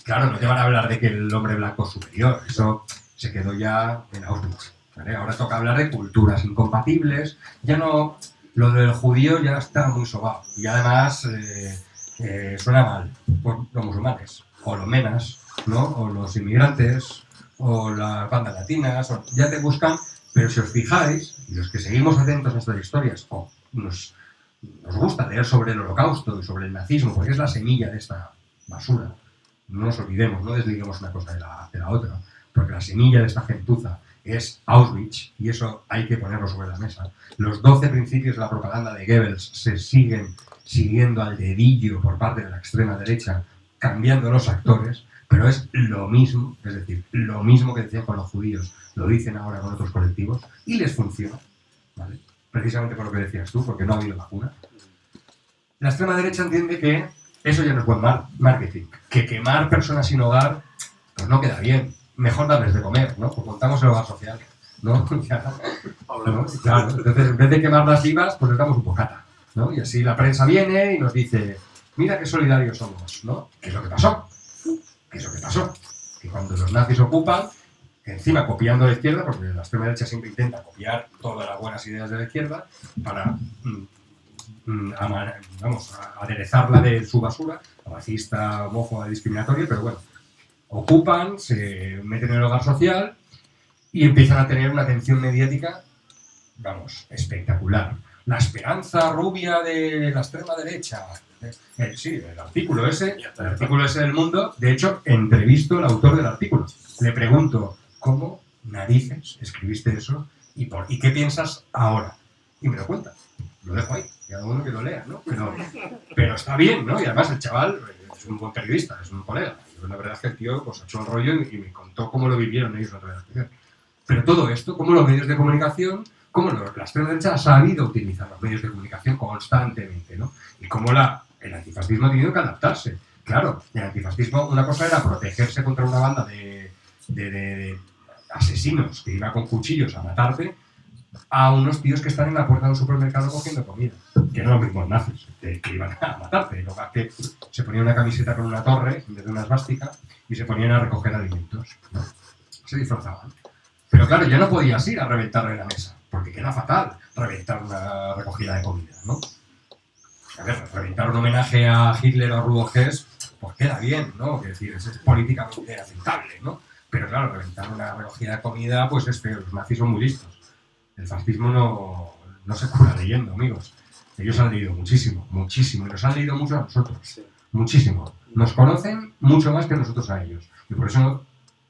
Claro, no te van a hablar de que el hombre blanco es superior, eso se quedó ya en Auschwitz, ¿vale? Ahora toca hablar de culturas incompatibles, ya no, lo del judío ya está muy sobado, y además suena mal por los musulmanes, o los menas, ¿no? O los inmigrantes, o las bandas latinas, o ya te buscan, pero si os fijáis, y los que seguimos atentos a estas historias, o nos gusta leer sobre el holocausto y sobre el nazismo, porque es la semilla de esta basura, no nos olvidemos, no desliguemos una cosa de la otra, porque la semilla de esta gentuza es Auschwitz, y eso hay que ponerlo sobre la mesa. Los 12 principios de la propaganda de Goebbels se siguen siguiendo al dedillo por parte de la extrema derecha, cambiando los actores, pero es lo mismo, es decir, lo mismo que decían con los judíos, lo dicen ahora con otros colectivos, y les funciona, ¿vale? Precisamente por lo que decías tú, porque no ha habido vacuna. La extrema derecha entiende que eso ya no es buen marketing, que quemar personas sin hogar, pues no queda bien. Mejor darles de comer, ¿no? Pues montamos el hogar social, ¿no? ¿no? Claro, entonces en vez de quemar las vivas, pues les damos un bocata, ¿no? Y así la prensa viene y nos dice, mira qué solidarios somos, ¿no? ¿Qué es lo que pasó? ¿Qué es lo que pasó? Que cuando los nazis ocupan, encima copiando a la izquierda, porque la extrema derecha siempre intenta copiar todas las buenas ideas de la izquierda para aderezarla de su basura, racista, homófoba, discriminatoria, pero bueno, ocupan, se meten en el hogar social y empiezan a tener una atención mediática, espectacular. La esperanza rubia de la extrema derecha. Sí, el artículo ese del Mundo. De hecho, entrevisto al autor del artículo. Le pregunto, ¿cómo narices escribiste eso? ¿Y qué piensas ahora? Y me lo cuenta. Lo dejo ahí. Cada uno que lo lea, ¿no? Pero está bien, ¿no? Y además el chaval es un buen periodista, es un colega. Y la verdad es que el tío pues, echó el rollo y me contó cómo lo vivieron ellos en la redacción. Pero todo esto, cómo los medios de comunicación, cómo la extrema derecha ha sabido utilizar los medios de comunicación constantemente, ¿no? Y cómo el antifascismo ha tenido que adaptarse. Claro, el antifascismo, una cosa era protegerse contra una banda de asesinos que iba con cuchillos a matarte, a unos tíos que están en la puerta de un supermercado cogiendo comida, que eran los mismos nazis, que iban a matarte. Lo que se ponían una camiseta con una torre en vez de una esvástica y se ponían a recoger alimentos, ¿no? Se disfrazaban. Pero claro, ya no podías ir a reventarle la mesa, porque queda fatal reventar una recogida de comida, ¿no? A ver, reventar un homenaje a Hitler o a Rudolf Hess, pues queda bien, ¿no? Es decir, es políticamente aceptable, ¿no? Pero claro, reventar una recogida de comida, pues es feo. Los nazis son muy listos. El fascismo no se cura leyendo, amigos. Ellos han leído muchísimo, muchísimo. Y nos han leído mucho a nosotros. Sí. Muchísimo. Nos conocen mucho más que nosotros a ellos. Y por eso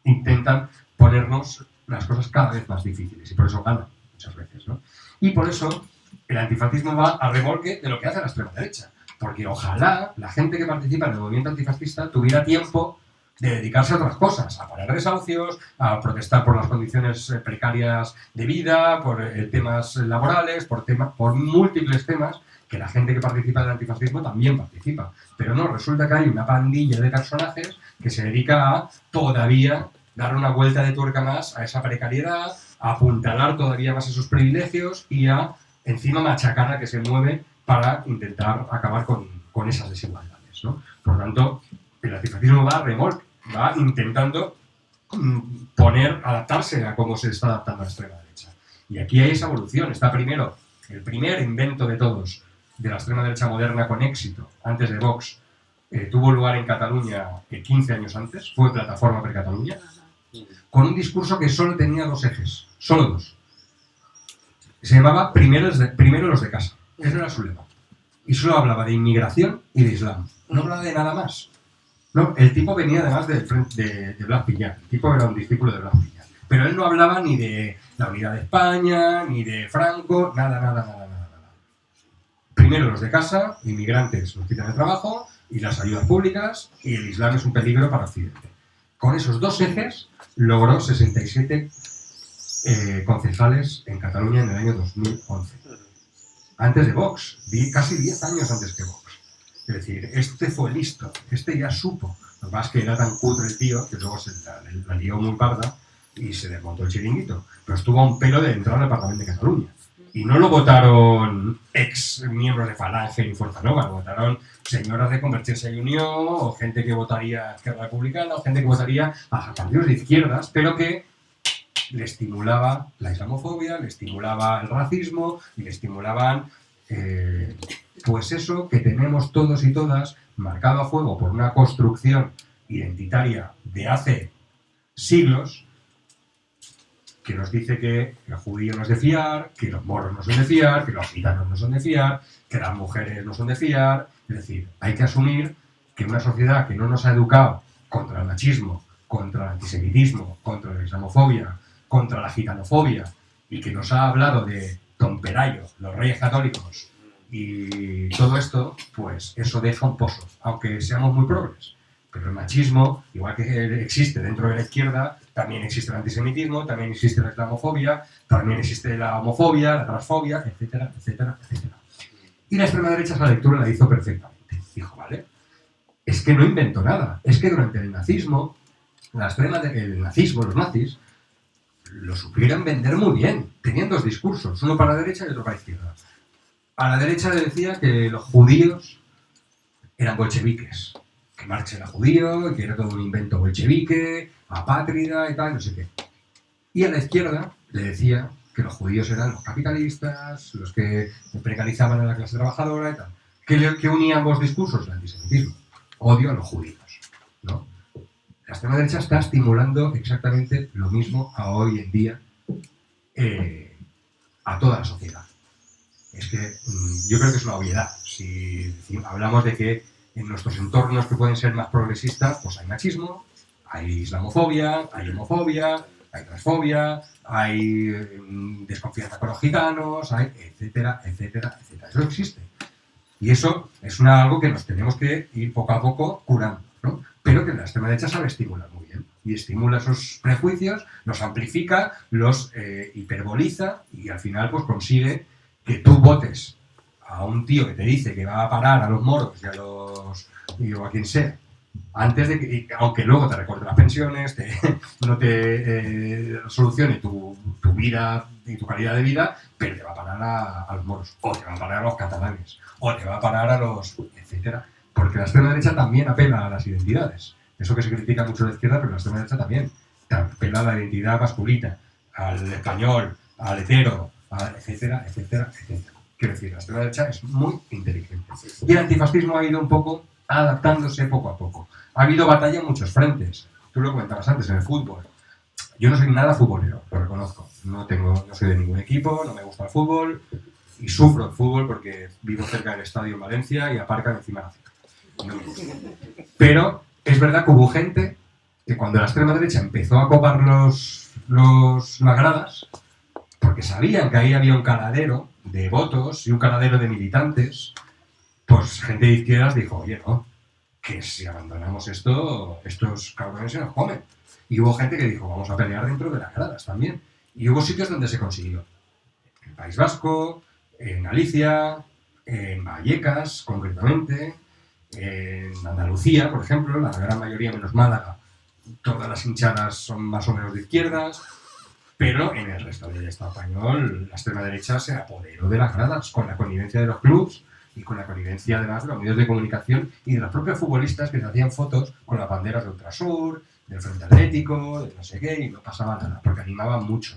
intentan ponernos las cosas cada vez más difíciles. Y por eso ganan muchas veces, ¿no? Y por eso el antifascismo va a remolque de lo que hace la extrema derecha. Porque ojalá la gente que participa en el movimiento antifascista tuviera tiempo de dedicarse a otras cosas, a parar desahucios, a protestar por las condiciones precarias de vida, por temas laborales, por múltiples temas que la gente que participa del antifascismo también participa. Pero no, resulta que hay una pandilla de personajes que se dedica a todavía dar una vuelta de tuerca más a esa precariedad, a apuntalar todavía más esos privilegios y a encima machacar a que se mueve para intentar acabar con esas desigualdades, ¿no? Por lo tanto, el antifascismo va a remolque, va intentando adaptarse a cómo se está adaptando a la extrema derecha. Y aquí hay esa evolución. Está primero, el primer invento de todos de la extrema derecha moderna con éxito, antes de Vox, tuvo lugar en Cataluña 15 años antes, fue Plataforma per Catalunya, con un discurso que solo tenía dos ejes, solo dos. Se llamaba Primero los de casa. Ese era su lema. Y solo hablaba de inmigración y de Islam. No hablaba de nada más. No, el tipo venía además de Blas Piñar. El tipo era un discípulo de Blas Piñar. Pero él no hablaba ni de la unidad de España, ni de Franco, nada. Primero los de casa, inmigrantes nos quitan el trabajo, y las ayudas públicas, y el Islam es un peligro para Occidente. Con esos dos ejes logró 67 concejales en Cataluña en el año 2011. Antes de Vox, casi 10 años antes que Vox. Es decir, este fue listo, este ya supo. Lo que pasa es que era tan cutre el tío que luego se la lió muy parda y se desmontó el chiringuito. Pero estuvo a un pelo de entrar al Parlamento de Cataluña. Y no lo votaron ex miembros de Falange ni Fuerza Nova, lo votaron señoras de Convergencia y Unión, o gente que votaría a Izquierda Republicana, o gente que votaría a partidos de izquierdas, pero que le estimulaba la islamofobia, le estimulaba el racismo y le estimulaban pues eso que tenemos todos y todas marcado a fuego por una construcción identitaria de hace siglos, que nos dice que el judío no es de fiar, que los moros no son de fiar, que los gitanos no son de fiar, que las mujeres no son de fiar. Es decir, hay que asumir que una sociedad que no nos ha educado contra el machismo, contra el antisemitismo, contra la islamofobia, contra la gitanofobia, y que nos ha hablado de Don Pelayo, los reyes católicos y todo esto, pues eso deja un pozo, aunque seamos muy progres. Pero el machismo, igual que existe dentro de la izquierda, también existe el antisemitismo, también existe la islamofobia, también existe la homofobia, la transfobia, etcétera, etcétera, etcétera. Y la extrema derecha esa lectura la hizo perfectamente. Dijo, vale, es que no inventó nada. Es que durante el nazismo, el nazismo, los nazis, lo supieron vender muy bien. Tenían dos discursos, uno para la derecha y otro para la izquierda. A la derecha le decía que los judíos eran bolcheviques, que Marx era judío, que era todo un invento bolchevique, apátrida y tal, no sé qué. Y a la izquierda le decía que los judíos eran los capitalistas, los que precarizaban a la clase trabajadora y tal. ¿Qué unía ambos discursos? El antisemitismo. Odio a los judíos, ¿no? La extrema derecha está estimulando exactamente lo mismo a hoy en día a toda la sociedad. Es que yo creo que es una obviedad. Si hablamos de que en nuestros entornos que pueden ser más progresistas, pues hay machismo, hay islamofobia, hay homofobia, hay transfobia, hay desconfianza con los gitanos, hay etcétera, etcétera, etcétera. Eso existe. Y eso es algo que nos tenemos que ir poco a poco curando, ¿no? Pero que la extrema derecha sabe estimular muy bien. Y estimula esos prejuicios, los amplifica, los hiperboliza y al final pues consigue que tú votes a un tío que te dice que va a parar a los moros y a quien sea, antes de que, aunque luego te recorte las pensiones, no te solucione tu vida y tu calidad de vida, pero te va a parar a los moros, o te va a parar a los catalanes, o te va a parar a los etcétera. Porque la extrema derecha también apela a las identidades. Eso que se critica mucho de la izquierda, pero la extrema derecha también apela a la identidad masculina, al español, al hetero, etcétera, etcétera, etcétera. Quiero decir, la extrema derecha es muy inteligente. Y el antifascismo ha ido un poco adaptándose poco a poco. Ha habido batalla en muchos frentes. Tú lo comentabas antes, en el fútbol. Yo no soy nada futbolero, lo reconozco. No soy de ningún equipo, no me gusta el fútbol y sufro el fútbol porque vivo cerca del estadio en Valencia y aparcan encima de la ciudad. No me gusta. Pero es verdad que hubo gente que cuando la extrema derecha empezó a copar las gradas, porque sabían que ahí había un caladero de votos y un caladero de militantes, pues gente de izquierdas dijo, oye, no, que si abandonamos esto, estos cabrones se nos comen. Y hubo gente que dijo, vamos a pelear dentro de las gradas también. Y hubo sitios donde se consiguió. En País Vasco, en Galicia, en Vallecas, concretamente, en Andalucía, por ejemplo, la gran mayoría menos Málaga, todas las hinchadas son más o menos de izquierdas, pero en el resto del Estado español la extrema derecha se apoderó de las gradas con la connivencia de los clubs y con la connivencia además de los medios de comunicación y de los propios futbolistas que se hacían fotos con las banderas de Ultrasur, del Frente Atlético, de no sé qué, y no pasaba nada, porque animaban mucho.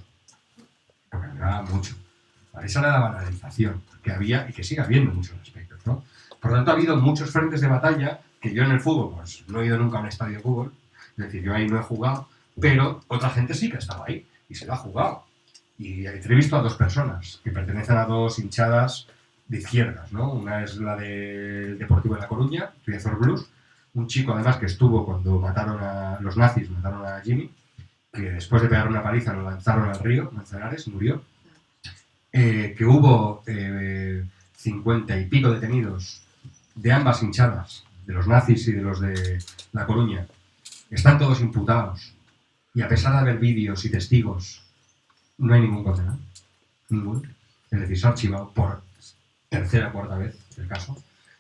Esa era la banalización que había y que sigue habiendo en muchos aspectos, ¿no? Por lo tanto, ha habido muchos frentes de batalla que yo en el fútbol, pues no he ido nunca a un estadio de fútbol, es decir, yo ahí no he jugado, pero otra gente sí que estaba ahí y se lo ha jugado. Y he entrevistado a dos personas que pertenecen a dos hinchadas de izquierdas, ¿no? Una es la del Deportivo de La Coruña, Riazor Blues, un chico además que estuvo cuando los nazis mataron a Jimmy, que después de pegar una paliza lo lanzaron al río Manzanares, murió, que hubo 50 y pico detenidos de ambas hinchadas, de los nazis y de los de La Coruña. Están todos imputados y a pesar de haber vídeos y testigos no hay ningún condenado, ninguno. Es decir, se ha archivado por tercera o cuarta vez el caso.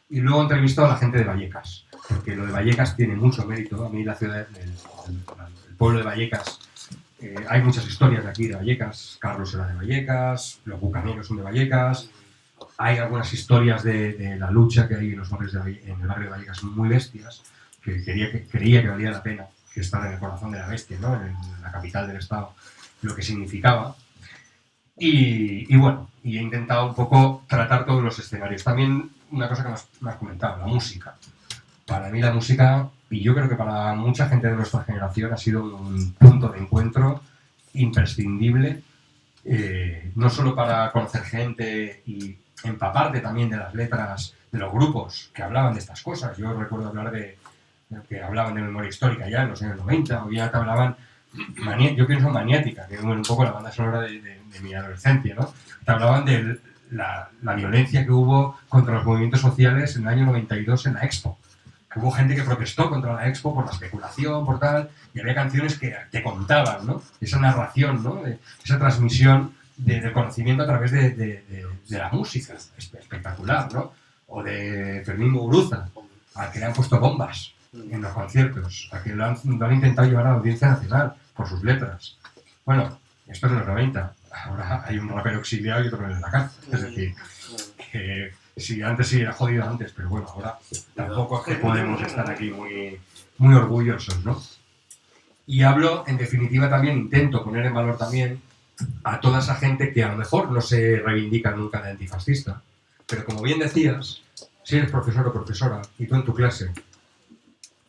Y luego he entrevistado a la gente de Vallecas, porque lo de Vallecas tiene mucho mérito. A mí la ciudad, el pueblo de Vallecas, hay muchas historias de aquí de Vallecas. Carlos era de Vallecas, los bucaneros son de Vallecas. Hay algunas historias de la lucha que hay en los barrios en el barrio de Vallecas muy bestias, que creía que valía la pena que estar en el corazón de la bestia, ¿no? En la capital del estado, lo que significaba. Y bueno, y he intentado un poco tratar todos los escenarios. También una cosa que me has comentado, la música. Para mí la música, y yo creo que para mucha gente de nuestra generación, ha sido un punto de encuentro imprescindible, no solo para conocer gente y empaparte también de las letras de los grupos que hablaban de estas cosas. Yo recuerdo hablar que hablaban de memoria histórica ya en los años 90, o ya te hablaban, yo pienso en Maniática, que es un poco la banda sonora de mi adolescencia, ¿no? Te hablaban de la violencia que hubo contra los movimientos sociales en el año 92 en la Expo. Que hubo gente que protestó contra la Expo por la especulación, por tal, y había canciones que te contaban, ¿no? Esa narración, ¿no? Esa transmisión del conocimiento a través de la música, espectacular, ¿no? O de Fermín Muguruza, al que le han puesto bombas en los conciertos, a que lo han intentado llevar a la Audiencia Nacional por sus letras. Bueno, esto es en los 90, ahora hay un rapero exiliado y otro en la cárcel, es decir, que antes sí era jodido antes, pero bueno, ahora tampoco es que podemos estar aquí muy orgullosos, ¿no? Y hablo, en definitiva, también intento poner en valor también a toda esa gente que a lo mejor no se reivindica nunca de antifascista, pero como bien decías, si eres profesor o profesora y tú en tu clase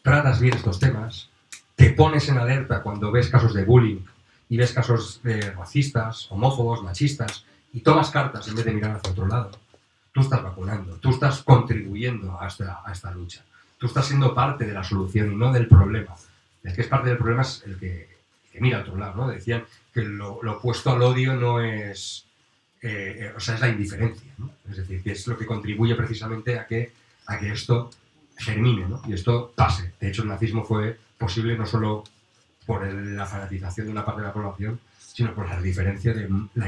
tratas bien estos temas, te pones en alerta cuando ves casos de bullying y ves casos racistas, homófobos, machistas, y tomas cartas en vez de mirar hacia otro lado, tú estás vacunando, tú estás contribuyendo a esta lucha, tú estás siendo parte de la solución y no del problema. El que es parte del problema es el que mira a otro lado, ¿no? Decían que lo opuesto al odio no es... o sea, es la indiferencia, ¿no? Es decir, que es lo que contribuye precisamente a que esto germine, ¿no? Y esto pase. De hecho, el nazismo fue posible no solo por la fanatización de una parte de la población, sino por la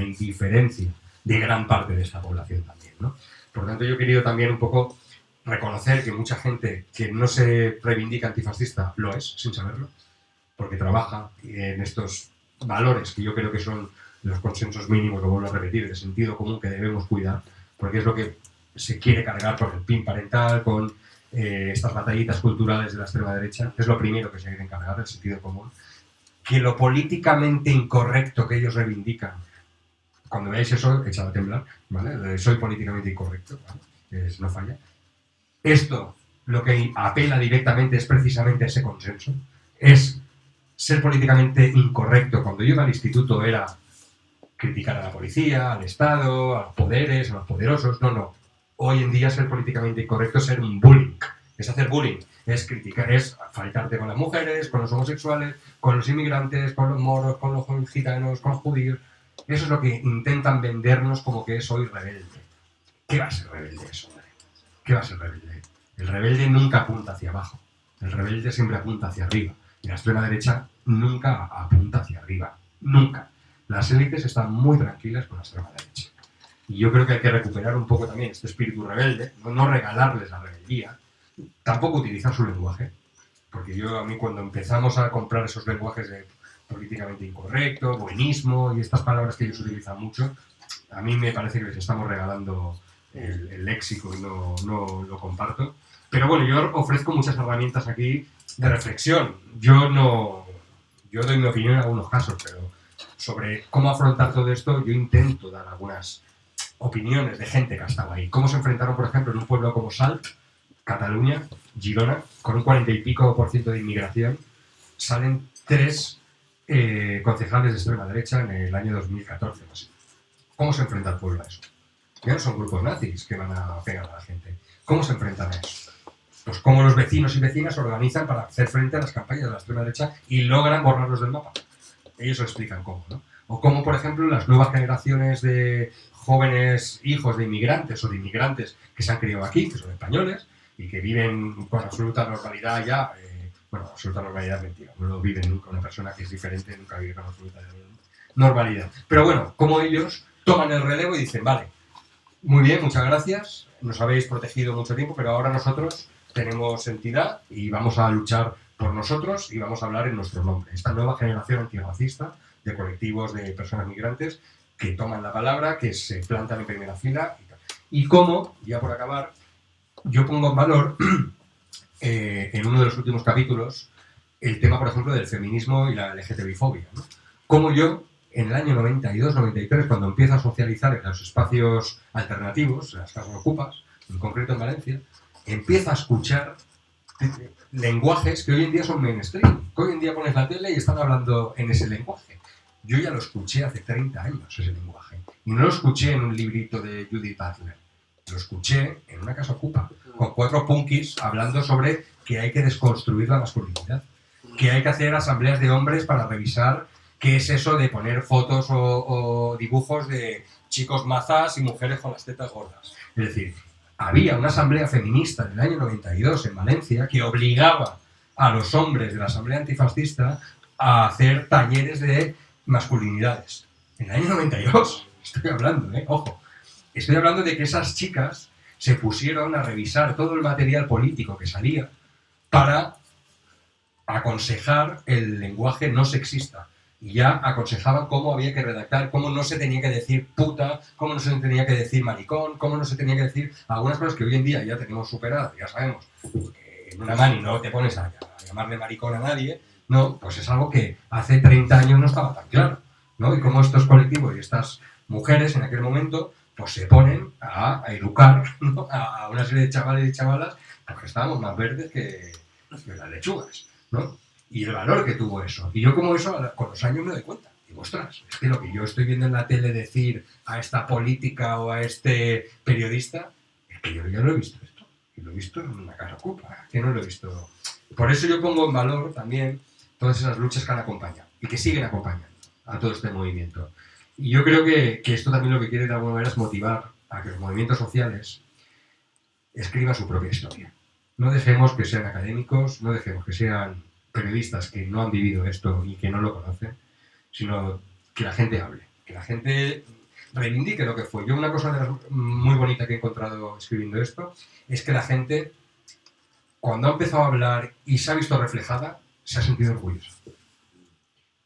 indiferencia de gran parte de esta población también, ¿no? Por lo tanto, yo he querido también un poco reconocer que mucha gente que no se reivindica antifascista lo es, sin saberlo, porque trabaja en estos valores que yo creo que son los consensos mínimos, lo vuelvo a repetir, de sentido común que debemos cuidar, porque es lo que se quiere cargar con el PIN parental, con estas batallitas culturales de la extrema derecha, es lo primero que se quiere cargar, el sentido común. Que lo políticamente incorrecto que ellos reivindican, cuando veáis eso, echad a temblar, ¿vale? Soy políticamente incorrecto, ¿vale? No falla. Esto, lo que apela directamente es precisamente ese consenso, es ser políticamente incorrecto. Cuando yo iba al instituto era criticar a la policía, al Estado, a los poderes, a los poderosos. No. Hoy en día ser políticamente incorrecto es ser un bullying. Es hacer bullying. Es criticar, es faltarte con las mujeres, con los homosexuales, con los inmigrantes, con los moros, con los gitanos, con los judíos. Eso es lo que intentan vendernos como que soy rebelde. ¿Qué va a ser rebelde eso, hombre? ¿Qué va a ser rebelde? El rebelde nunca apunta hacia abajo. El rebelde siempre apunta hacia arriba. Y la extrema derecha nunca apunta hacia arriba. Nunca. Las élites están muy tranquilas con la extrema derecha. Y yo creo que hay que recuperar un poco también este espíritu rebelde, no regalarles la rebeldía, tampoco utilizar su lenguaje, porque a mí cuando empezamos a comprar esos lenguajes de políticamente incorrecto, buenismo y estas palabras que ellos utilizan mucho, a mí me parece que les estamos regalando el léxico y no lo comparto. Pero bueno, yo ofrezco muchas herramientas aquí de reflexión. Yo doy mi opinión en algunos casos, pero sobre cómo afrontar todo esto yo intento dar algunas opiniones de gente que ha estado ahí. Cómo se enfrentaron, por ejemplo, en un pueblo como Salt, Cataluña, Girona, con un 40 y pico % de inmigración, salen 3 concejales de extrema derecha en el año 2014 o así. ¿Cómo se enfrenta el pueblo a eso? Ya no son grupos nazis que van a pegar a la gente. ¿Cómo se enfrentan a eso? Pues cómo los vecinos y vecinas se organizan para hacer frente a las campañas de la extrema derecha y logran borrarlos del mapa. Ellos lo explican cómo, ¿no? O cómo, por ejemplo, las nuevas generaciones de jóvenes hijos de inmigrantes o de inmigrantes que se han criado aquí, que son españoles, y que viven con absoluta normalidad ya, bueno, absoluta normalidad mentira, no lo viven nunca, una persona que es diferente nunca vive con absoluta normalidad. Pero bueno, como ellos toman el relevo y dicen, vale, muy bien, muchas gracias, nos habéis protegido mucho tiempo, pero ahora nosotros tenemos entidad y vamos a luchar por nosotros y vamos a hablar en nuestro nombre. Esta nueva generación antirracista de colectivos de personas migrantes que toman la palabra, que se plantan en primera fila. Y cómo, ya por acabar, yo pongo en valor en uno de los últimos capítulos el tema, por ejemplo, del feminismo y la LGTBI-fobia, ¿no? Cómo yo, en el año 92-93, cuando empiezo a socializar en los espacios alternativos, en las casas ocupas, en concreto en Valencia, empiezo a escuchar lenguajes que hoy en día son mainstream, que hoy en día pones la tele y están hablando en ese lenguaje. Yo ya lo escuché hace 30 años, ese lenguaje. Y no lo escuché en un librito de Judith Butler. Lo escuché en una casa ocupa, con 4 punkis hablando sobre que hay que desconstruir la masculinidad, que hay que hacer asambleas de hombres para revisar qué es eso de poner fotos o dibujos de chicos mazas y mujeres con las tetas gordas. Es decir, había una asamblea feminista en el año 92 en Valencia que obligaba a los hombres de la asamblea antifascista a hacer talleres de masculinidades. En el año 92, estoy hablando, ojo. Estoy hablando de que esas chicas se pusieron a revisar todo el material político que salía para aconsejar el lenguaje no sexista. Y ya aconsejaban cómo había que redactar, cómo no se tenía que decir puta, cómo no se tenía que decir maricón, cómo no se tenía que decir algunas cosas que hoy en día ya tenemos superadas, ya sabemos. En una mani no te pones a llamarle maricón a nadie, no, pues es algo que hace 30 años no estaba tan claro. ¿no? Y cómo estos colectivos y estas mujeres en aquel momento pues se ponen a educar, ¿no? a una serie de chavales y chavalas porque estábamos más verdes que las lechugas, ¿no? Y el valor que tuvo eso. Y yo como eso con los años me doy cuenta. Digo, ostras, es que lo que yo estoy viendo en la tele decir a esta política o a este periodista, es que yo ya lo he visto esto. Y lo he visto en una casa ocupa, que no lo he visto. Por eso yo pongo en valor también todas esas luchas que han acompañado y que siguen acompañando a todo este movimiento. Y yo creo que esto también lo que quiere de alguna manera es motivar a que los movimientos sociales escriban su propia historia. No dejemos que sean académicos, no dejemos que sean periodistas que no han vivido esto y que no lo conocen, sino que la gente hable, que la gente reivindique lo que fue. Yo una cosa muy bonita que he encontrado escribiendo esto es que la gente, cuando ha empezado a hablar y se ha visto reflejada, se ha sentido orgullosa.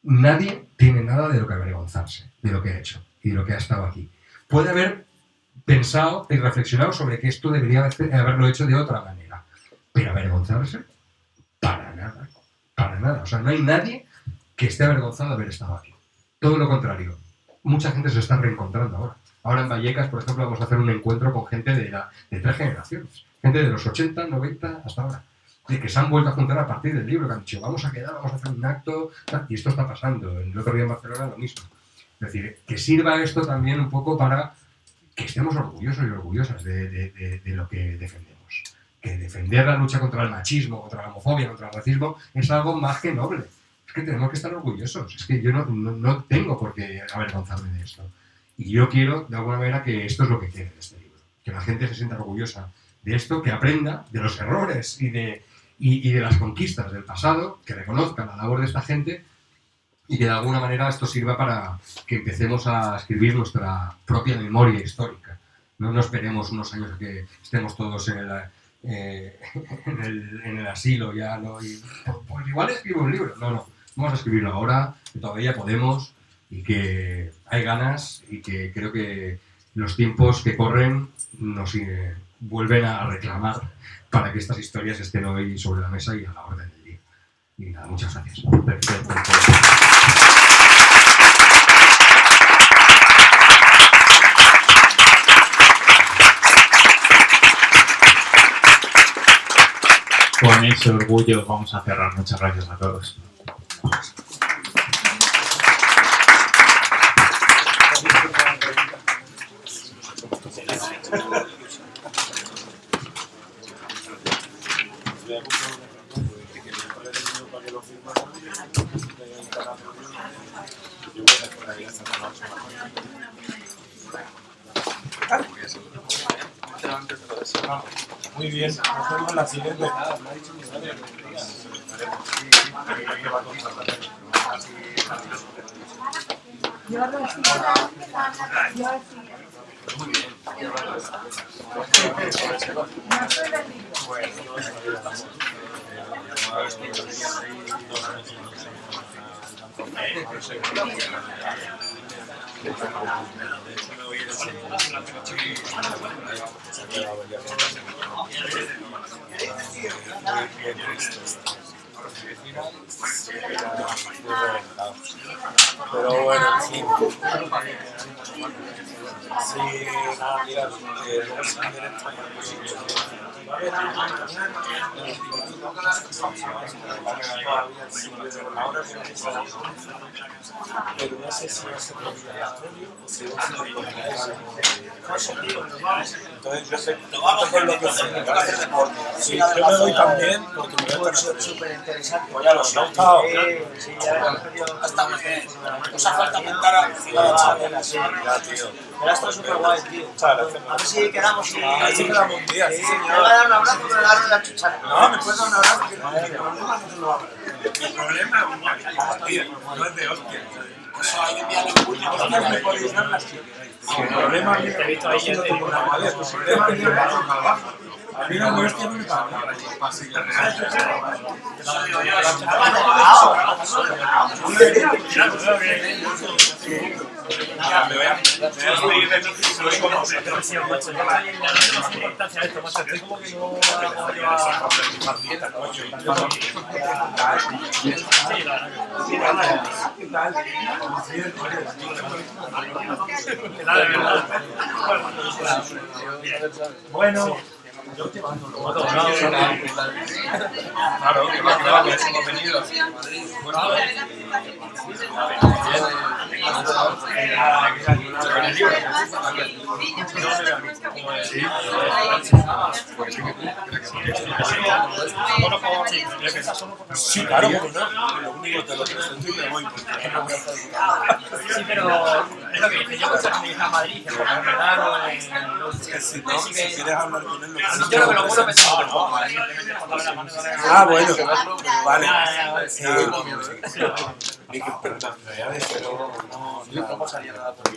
Nadie tiene nada de lo que avergonzarse, de lo que ha hecho y de lo que ha estado aquí. Puede haber pensado y reflexionado sobre que esto debería haberlo hecho de otra manera, pero avergonzarse, para nada, para nada. O sea, no hay nadie que esté avergonzado de haber estado aquí. Todo lo contrario. Mucha gente se está reencontrando ahora. Ahora en Vallecas, por ejemplo, vamos a hacer un encuentro con gente de 3 generaciones. Gente de los 80, 90 hasta ahora. De que se han vuelto a juntar a partir del libro, que han dicho, vamos a quedar, vamos a hacer un acto, y esto está pasando. El otro día en Barcelona lo mismo. Es decir, que sirva esto también un poco para que estemos orgullosos y orgullosas de lo que defendemos. Que defender la lucha contra el machismo, contra la homofobia, contra el racismo, es algo más que noble. Es que tenemos que estar orgullosos. Es que yo no tengo por qué avergonzarme de esto. Y yo quiero, de alguna manera, que esto es lo que quiere de este libro. Que la gente se sienta orgullosa de esto, que aprenda de los errores y de las conquistas del pasado, que reconozcan la labor de esta gente y que de alguna manera esto sirva para que empecemos a escribir nuestra propia memoria histórica. No esperemos unos años a que estemos todos en el asilo ya, ¿no? Y, pues igual escribo un libro. No, vamos a escribirlo ahora, que todavía podemos y que hay ganas y que creo que los tiempos que corren nos vuelven a reclamar para que estas historias estén hoy sobre la mesa y a la orden del día. Y nada, muchas gracias. Perfecto. Con ese orgullo vamos a cerrar. Muchas gracias a todos. Muy bien, nos vemos en la siguiente. Pero bueno, en fin. Sí, nada, mira, luego se me viene pero no sé si va a ser obligatorio o si va a ser entonces yo sé con lo que sí, yo me voy también porque me voy a súper interesante. Ya lo sé. Sí, hasta nos falta aumentar a la tío. Pero esto es súper guay, tío. A ver si quedamos y... A ver si quedamos un día, sí, señor. Me va a dar un abrazo, pero le darle la chuchara. No, me puedes dar un abrazo. El problema no es de hostia. Eso hay que enviarle un puño. Hostias me podéis dar las que queráis. El problema es que he visto ahí no tengo una madre. El problema es que me hago trabajo. A mí no me hostia no me paga. Me voy a despedir de ti, soy como pero sí, macho, yo ahí le dando más importancia a esto, macho, estoy como que no puedo llevar bueno, yo te mando lo claro, que va, que hemos venido. Sí, claro, porque no. Lo único te lo presento y me voy. Sí, pero es lo que dije. Yo pensaba que me dije a Madrid, que porque me daron si quieres hablar con él, yo creo que lo bueno pensaba un poco. Ah, bueno, vale. Perdón, pero no salía nada por